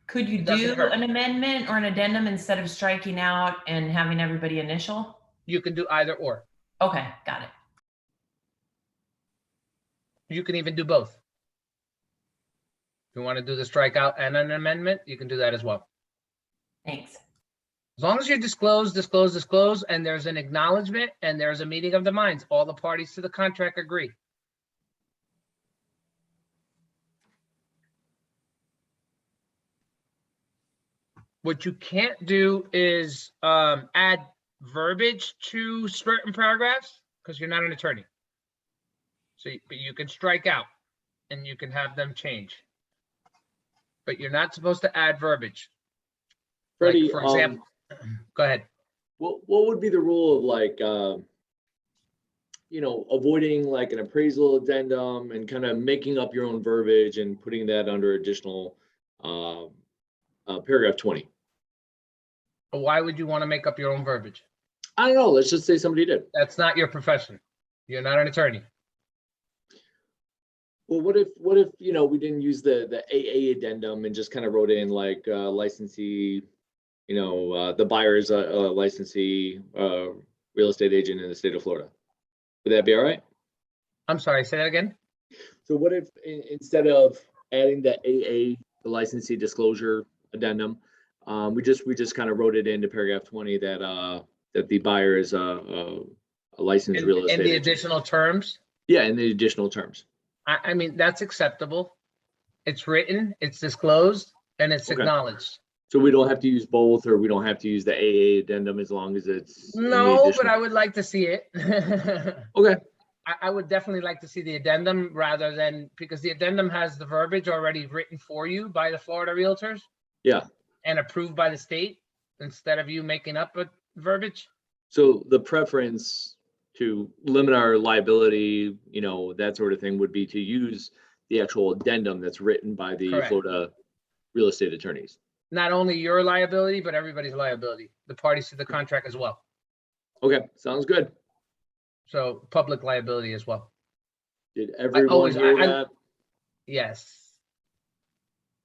L: Could you do an amendment or an addendum instead of striking out and having everybody initial?
A: You can do either or.
L: Okay, got it.
A: You can even do both. If you want to do the strikeout and an amendment, you can do that as well.
L: Thanks.
A: As long as you disclose, and there's an acknowledgement and there's a meeting of the minds, all the parties to the contract agree. What you can't do is add verbiage to certain paragraphs because you're not an attorney. So you can strike out and you can have them change, but you're not supposed to add verbiage.
D: Freddie,
A: like, for example, go ahead.
D: What would be the rule of like, avoiding like an appraisal addendum and kind of making up your own verbiage and putting that under additional paragraph 20?
A: Why would you want to make up your own verbiage?
D: I don't know. Let's just say somebody did.
A: That's not your profession. You're not an attorney.
D: Well, what if we didn't use the AA addendum and just kind of wrote in like licensee, the buyer's licensee real estate agent in the state of Florida? Would that be all right?
A: I'm sorry, say that again.
D: So what if instead of adding the AA the licensee disclosure addendum. We just kind of wrote it into paragraph 20 that that the buyer is a licensed real estate
A: And the
D: agent.
A: additional terms,
D: Yeah, and the additional terms.
A: I mean, that's acceptable. It's written, it's disclosed, and it's
D: Okay.
A: acknowledged.
D: So we don't have to use both, or we don't have to use the AA addendum as long as it's in the
A: No, but
D: additional-
A: I would like to see it.
D: Okay.
A: I would definitely like to see the addendum rather than, because the addendum has the verbiage already written for you by the Florida Realtors
D: Yeah.
A: and approved by the state instead of you making up a verbiage.
D: So the preference to limit our liability, you know, that sort of thing would be to use the actual addendum that's written by the
A: Correct.
D: Florida real estate attorneys.
A: Not only your liability, but everybody's liability, the parties to the contract as well.
D: Okay, sounds good.
A: So public liability as well.
D: Did everyone hear that?
A: Yes.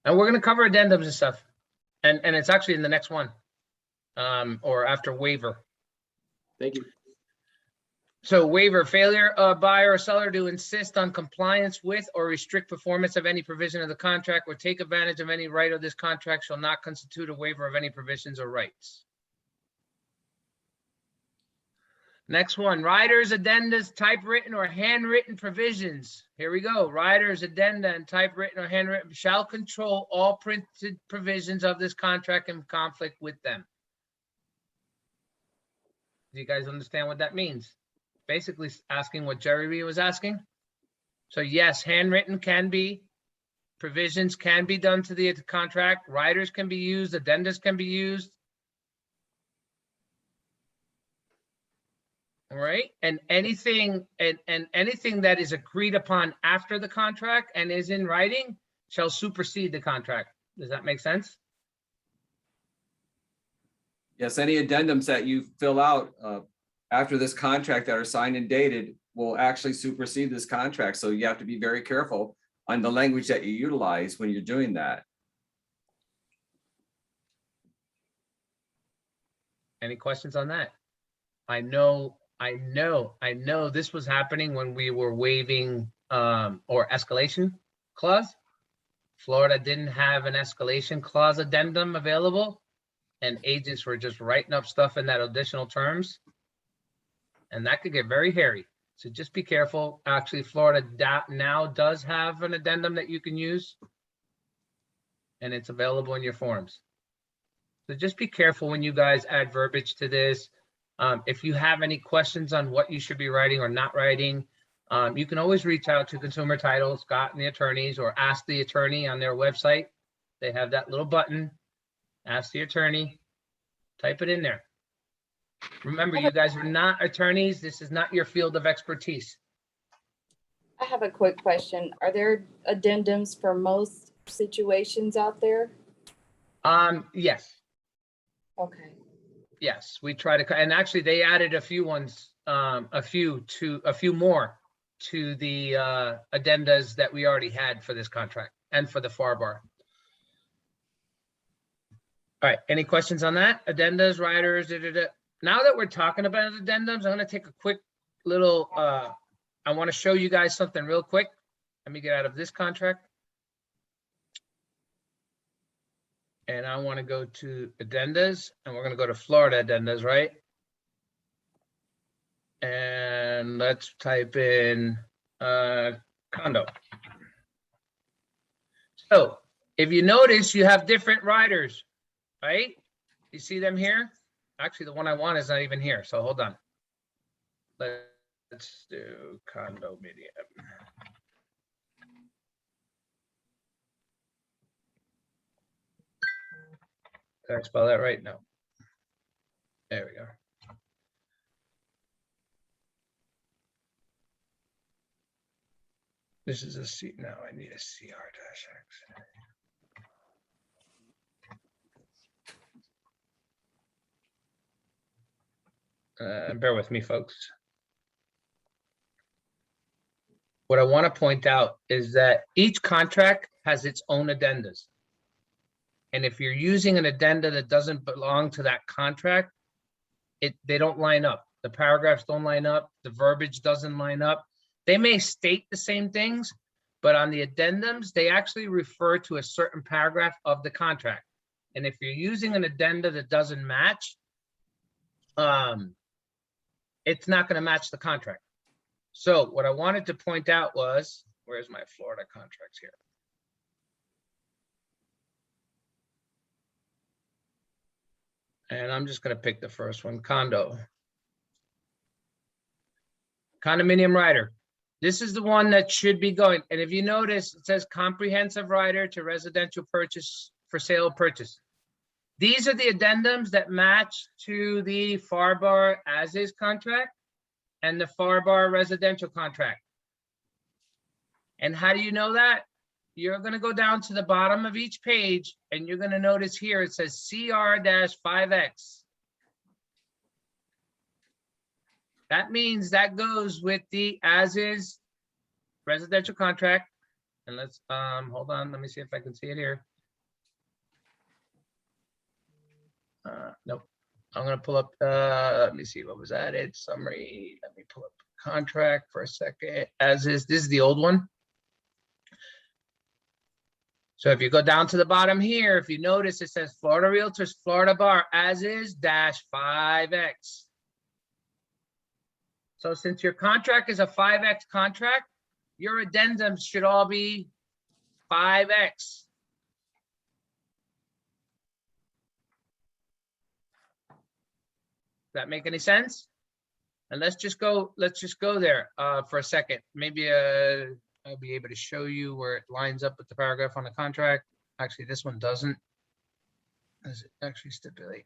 A: And we're gonna cover addendums and stuff. And it's actually in the next one. Or after waiver.
D: Thank you.
A: So waiver, failure of buyer or seller to insist on compliance with or restrict performance of any provision of the contract or take advantage of any right of this contract shall not constitute a waiver of any provisions or rights. Next one, riders, addendas, typewritten or handwritten provisions. Here we go. Riders, addenda, and typewritten or handwritten shall control all printed provisions of this contract in conflict with them. Do you guys understand what that means? Basically asking what Jeremy was asking. So yes, handwritten can be, provisions can be done to the contract, riders can be used, addendas can be used. All right, and anything and anything that is agreed upon after the contract and is in writing shall supersede the contract. Does that make sense?
C: Yes, any addendums that you fill out after this contract that are signed and dated will actually supersede this contract. So you have to be very careful on the language that you utilize when you're doing that.
A: Any questions on that? I know this was happening when we were waiving or escalation clause. Florida didn't have an escalation clause addendum available and agents were just writing up stuff in that additional terms. And that could get very hairy. So just be careful. Actually, Florida now does have an addendum that you can use and it's available in your forms. So just be careful when you guys add verbiage to this. If you have any questions on what you should be writing or not writing, you can always reach out to Consumer Title, Scott and the attorneys, or ask the attorney on their website. They have that little button, ask the attorney, type it in there. Remember, you guys are not attorneys. This is not your field of expertise.
M: I have a quick question. Are there addendums for most situations out there?
A: Yes.
M: Okay.
A: Yes, we try to, and actually they added a few ones, a few more to the addendas that we already had for this contract and for the FAR bar. All right, any questions on that? Addendas, riders, Now that we're talking about addendums, I'm gonna take a quick little, I wanna show you guys something real quick. Let me get out of this contract. And I want to go to addendas and we're going to go to Florida addendas, right? And let's type in condo. So if you notice, you have different riders, right? You see them here? Actually, the one I want is not even here. So hold on. Let's do condo medium. Did I spell that right? No. There we go. This is a C. No, I need a CR-X. Bear with me, folks. What I want to point out is that each contract has its own addendas. And if you're using an addenda that doesn't belong to that contract, they don't line up. The paragraphs don't line up. The verbiage doesn't line up. They may state the same things, But on the addendums, they actually refer to a certain paragraph of the contract. And if you're using an addenda that doesn't match, it's not going to match the contract. So what I wanted to point out was, where's my Florida contracts here? And I'm just going to pick the first one, condo. Condominium rider. This is the one that should be going. And if you notice, it says comprehensive rider to residential purchase for sale or purchase. These are the addendums that match to the FAR as is contract and the FAR residential contract. And how do you know that? You're going to go down to the bottom of each page and you're going to notice here it says CR-5X. That means that goes with the as is residential contract. And let's hold on, let me see if I can see it here. Nope. I'm gonna pull up let me see what was added. Summary. Let me pull up contract for a second. As is, this is the old one. So if you go down to the bottom here, if you notice it says Florida Realtors Florida Bar as is -5X. So since your contract is a 5X contract, your addendums should all be 5X. Does that make any sense? And let's just go there for a second. Maybe I'll be able to show you where it lines up with the paragraph on the contract. Actually, this one doesn't. Does it actually stipulate?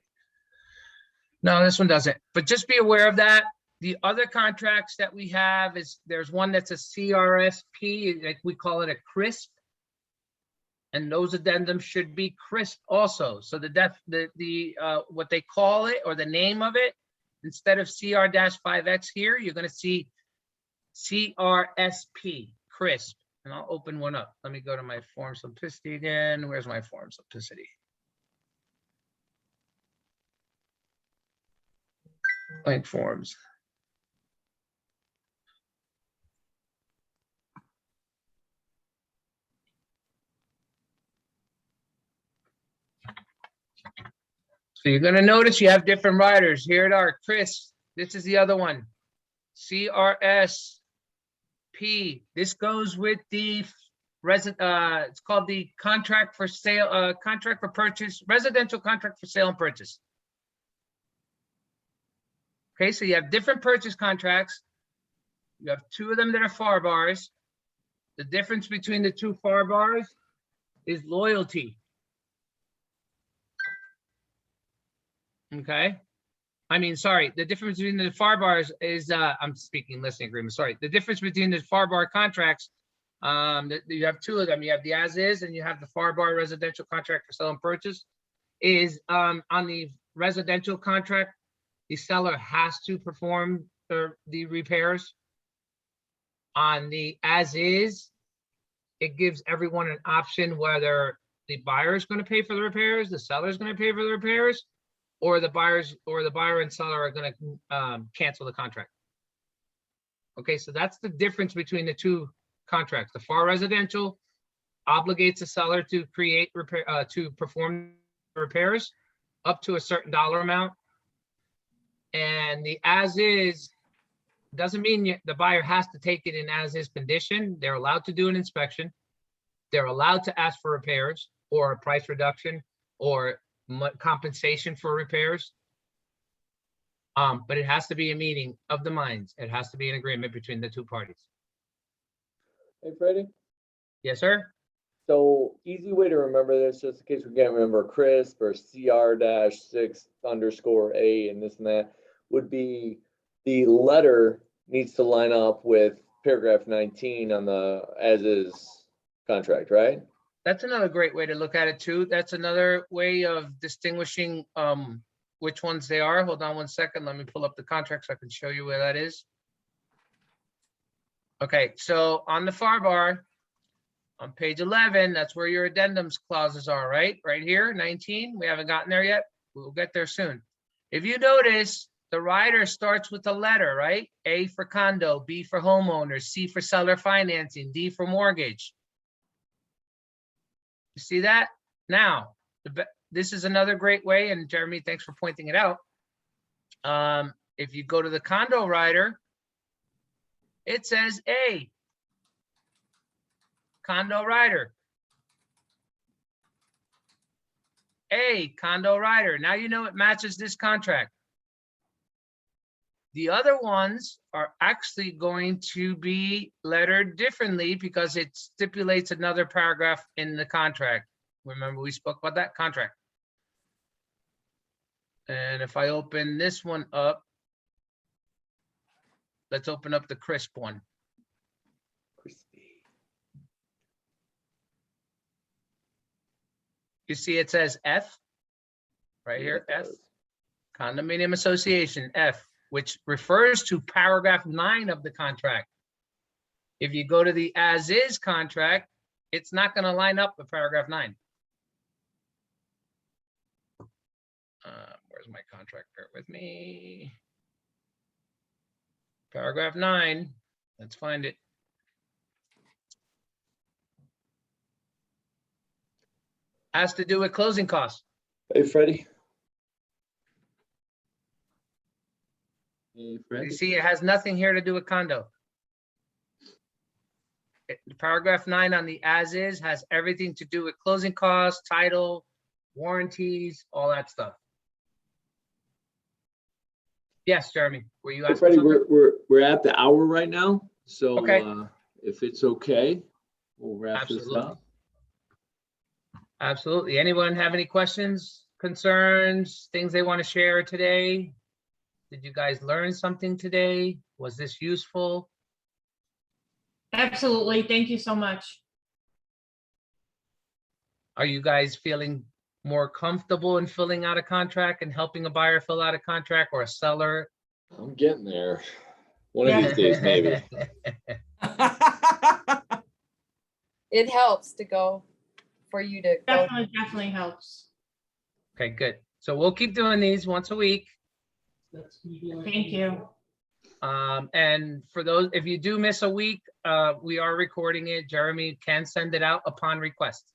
A: No, this one doesn't. But just be aware of that. The other contracts that we have is there's one that's a CRSP, like we call it a crisp. And those addendums should be crisp also. So what they call it or the name of it, instead of CR-5X here, you're going to see CRSP, crisp. And I'll open one up. Let me go to my form simplicity again. Where's my form simplicity? Blank forms. So you're going to notice you have different riders. Here it are, Chris. This is the other one, CRSP. This goes with the it's called the contract for sale, contract for purchase, residential contract for sale and purchase. Okay, so you have different purchase contracts. You have two of them that are FAR bars. The difference between the two FAR bars is loyalty. Okay. I mean, sorry, the difference between the FAR bars is, I'm speaking listing agreement, sorry. The difference between the FAR bar contracts, you have two of them. You have the as is and you have the FAR bar residential contract for sale and purchase is on the residential contract, the seller has to perform the repairs. On the as is, it gives everyone an option whether the buyer is going to pay for the repairs, the seller is going to pay for the repairs, or the buyer and seller are going to cancel the contract. Okay, so that's the difference between the two contracts. The FAR residential obligates the seller to perform repairs up to a certain dollar amount, and the as is doesn't mean the buyer has to take it in as is condition. They're allowed to do an inspection. They're allowed to ask for repairs or a price reduction or compensation for repairs. But it has to be a meeting of the minds. It has to be an agreement between the two parties.
B: Hey, Freddie.
A: Yes, sir.
B: So easy way to remember this, just in case we can't remember crisp or CR-6_A and this and that, would be the letter needs to line up with paragraph 19 on the as is contract, right?
A: That's another great way to look at it too. That's another way of distinguishing which ones they are. Hold on one second. Let me pull up the contract so I can show you where that is. Okay, so on the FAR bar, on page 11, that's where your addendums clauses are, right? Right here, 19. We haven't gotten there yet. We'll get there soon. If you notice, the rider starts with a letter, right? A for condo, B for homeowner, C for seller financing, D for mortgage. You see that? Now, this is another great way, and Jeremy, thanks for pointing it out. If you go to the condo rider, it says A, condo rider. A, condo rider. Now you know it matches this contract. The other ones are actually going to be lettered differently because it stipulates another paragraph in the contract. Remember, we spoke about that contract. And if I open this one up, let's open up the crisp one.
B: Crispy.
A: You see it says F right here, F, condominium association, F, which refers to paragraph 9 of the contract. If you go to the as is contract, it's not going to line up with paragraph 9. Where's my contract? Bear with me. Paragraph 9. Let's find it. Has to do with closing costs.
B: Hey, Freddie. Hey,
A: You
B: Freddie.
A: see, it has nothing here to do with condo. Paragraph 9 on the as is has everything to do with closing costs, title, warranties, all that stuff. Yes, Jeremy, were you
D: Hey,
A: asking
D: Freddie,
A: something?
D: we're at the hour right now, so
A: Okay.
D: if it's okay, we'll wrap this
A: Absolutely.
D: up.
A: Absolutely. Anyone have any questions, concerns, things they want to share today? Did you guys learn something today? Was this useful?
J: Absolutely. Thank you so much.
A: Are you guys feeling more comfortable in filling out a contract and helping a buyer fill out a contract, or a seller?
D: I'm getting there. One of these days, maybe.
M: It helps to go, for you to go.
J: Definitely helps.
A: Okay, good. So we'll keep doing these once a week.
J: Thank you.
A: And for those, if you do miss a week, we are recording it. Jeremy can send it out upon request.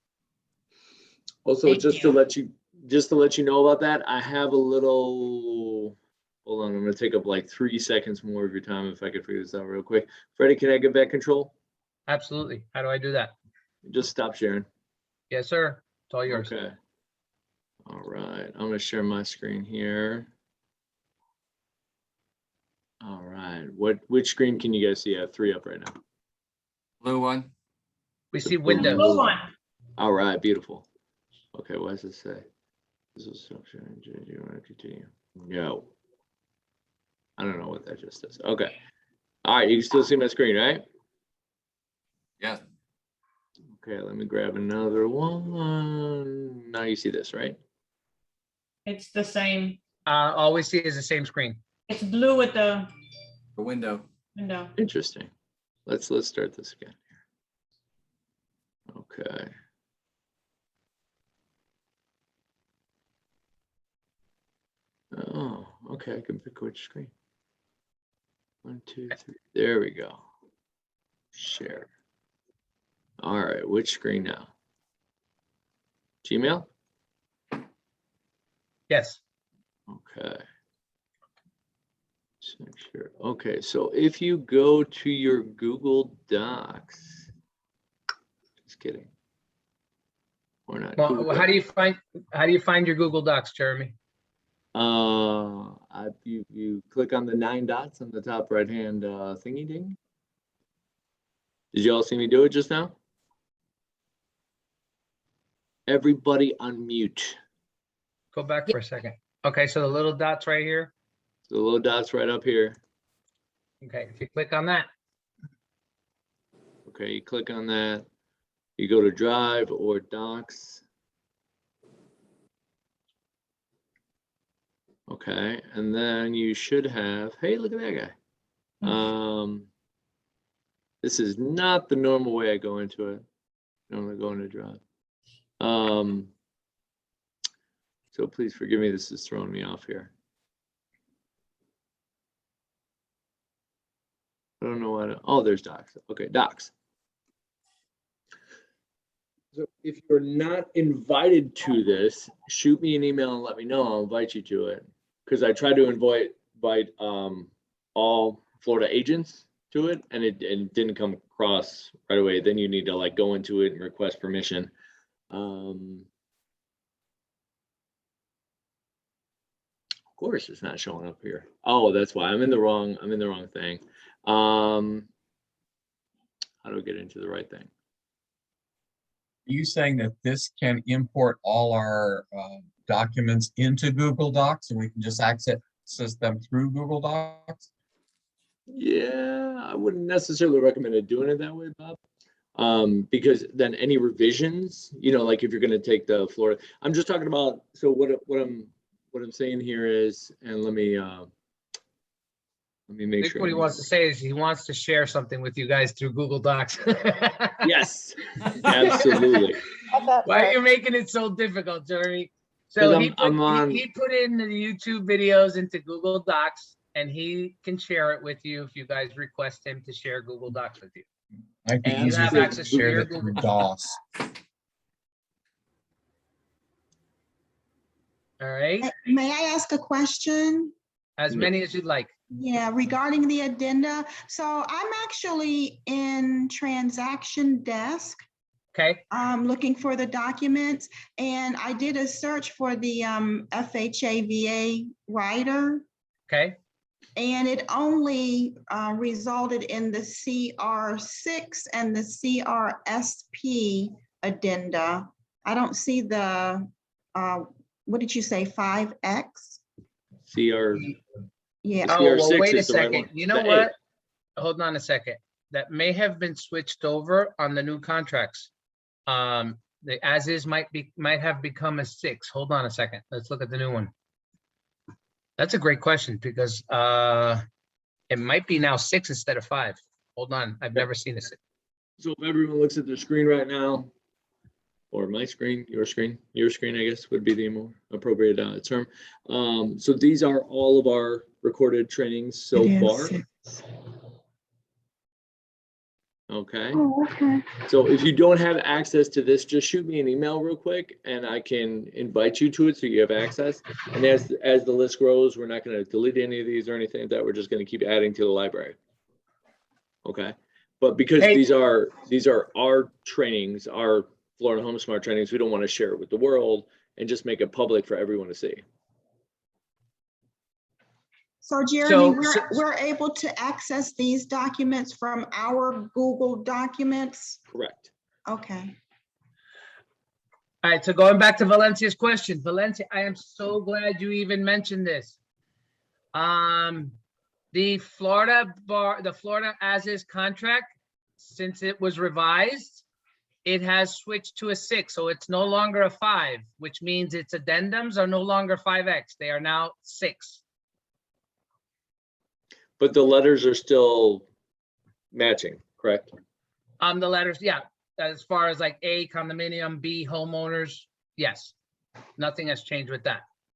D: Also,
J: Thank
D: just
J: you.
D: to let you know about that, I have a little, hold on, I'm gonna take up like 3 seconds more of your time if I could figure this out real quick. Freddie, can I get back control?
A: Absolutely. How do I do that?
D: Just stop sharing.
A: Yes, sir. It's all yours.
D: Okay. All right, I'm gonna share my screen here. All right, which screen can you guys see? I have 3 up right now.
C: Blue one.
A: We see
D: Blue
A: windows.
J: Blue one.
D: All right, beautiful. Okay, what does it say? This is stop sharing. Do you want to continue? No. I don't know what that just does. Okay. All right, you can still see my screen, right?
C: Yeah.
D: Okay, let me grab another one. Now you see this, right?
J: It's the same.
A: All we see is the same screen.
J: It's blue with the
C: The window.
J: window.
D: Interesting. Let's start this again here. Okay. Oh, okay, I can pick which screen. 1, 2, 3. There we go. Share. All right, which screen now? Gmail?
A: Yes.
D: Okay. Sure. Okay, so if you go to your Google Docs, just kidding. Or not.
A: Well,
D: Google
A: how do you find your Google Docs, Jeremy?
D: You click on the 9 dots on the top right hand thingy ding. Did you all see me do it just now? Everybody unmute.
A: Go back for a second. Okay, so the little dots right here.
D: The little dots right up here.
A: Okay, if you click on that.
D: Okay, you click on that. You go to Drive or Docs. Okay, and then you should have, hey, look at that guy. This is not the normal way I go into it. Normally go into Drive. So please forgive me, this is throwing me off here. Oh, there's docs. Okay, docs. So if you're not invited to this, shoot me an email and let me know. I'll invite you to it. Because I try to invite all Florida agents to it, and it didn't come across right away. Then you need to like go into it and request permission. Of course it's not showing up here. Oh, that's why I'm in the wrong thing. How do I get into the right thing?
K: Are you saying that this can import all our documents into Google Docs and we can just access them through Google Docs?
D: Yeah, I wouldn't necessarily recommend doing it that way, Bob. Because then any revisions, you know, like if you're going to take the Florida, I'm just talking about. So what I'm saying here is, and let me make
A: I think
D: sure.
A: what he wants to say is he wants to share something with you guys through Google Docs.
D: Yes, absolutely.
A: Why are you making it so difficult, Jeremy?
D: 'Cause
A: So
D: he
A: put in the YouTube videos into Google Docs, and he can share it with you if you guys request him to share Google Docs with you.
K: Might be
A: And you
K: easier
A: have
K: to
A: access to
K: share
A: your
K: it through
A: Google.
K: DOS.
A: All right,
F: May I ask a question?
A: as many as you'd like.
F: Yeah, regarding the addenda. So I'm actually in transaction desk.
A: Okay.
F: Looking for the documents, and I did a search for the FHAVA rider,
A: Okay.
F: and it only resulted in the CR6 and the CRSP addenda. I don't see the, what did you say, 5X?
D: CR.
F: Yeah.
A: Oh, well,
D: CR6
A: wait a
D: is the right
A: second.
D: one.
A: You know
D: The
A: what? Hold on a second. That may have been switched over on the new contracts. The as is might have become a 6. Hold on a second. Let's look at the new one. That's a great question because it might be now 6 instead of 5. Hold on. I've never seen this.
D: So if everyone looks at their screen right now, or my screen, your screen, I guess would be the more appropriate term. So these are all of our recorded trainings so far. Okay.
F: Oh, okay.
D: So if you don't have access to this, just shoot me an email real quick and I can invite you to it so you have access. And as the list grows, we're not going to delete any of these or anything like that. We're just going to keep adding to the library. Okay. But because these are our trainings, our Florida HomeSmart trainings, we don't want to share it with the world and just make it public for everyone to see.
F: So Jeremy, we're able to access these documents from our Google documents?
D: Correct.
F: Okay.
A: All right, so going back to Valencia's question, Valencia, I am so glad you even mentioned this. The Florida as is contract, since it was revised, it has switched to a 6, so it's no longer a 5, which means its addendums are no longer 5X. They are now 6.
D: But the letters are still matching, correct?
A: The letters, yeah. As far as like A, condominium, B, homeowners, yes. Nothing has changed with that.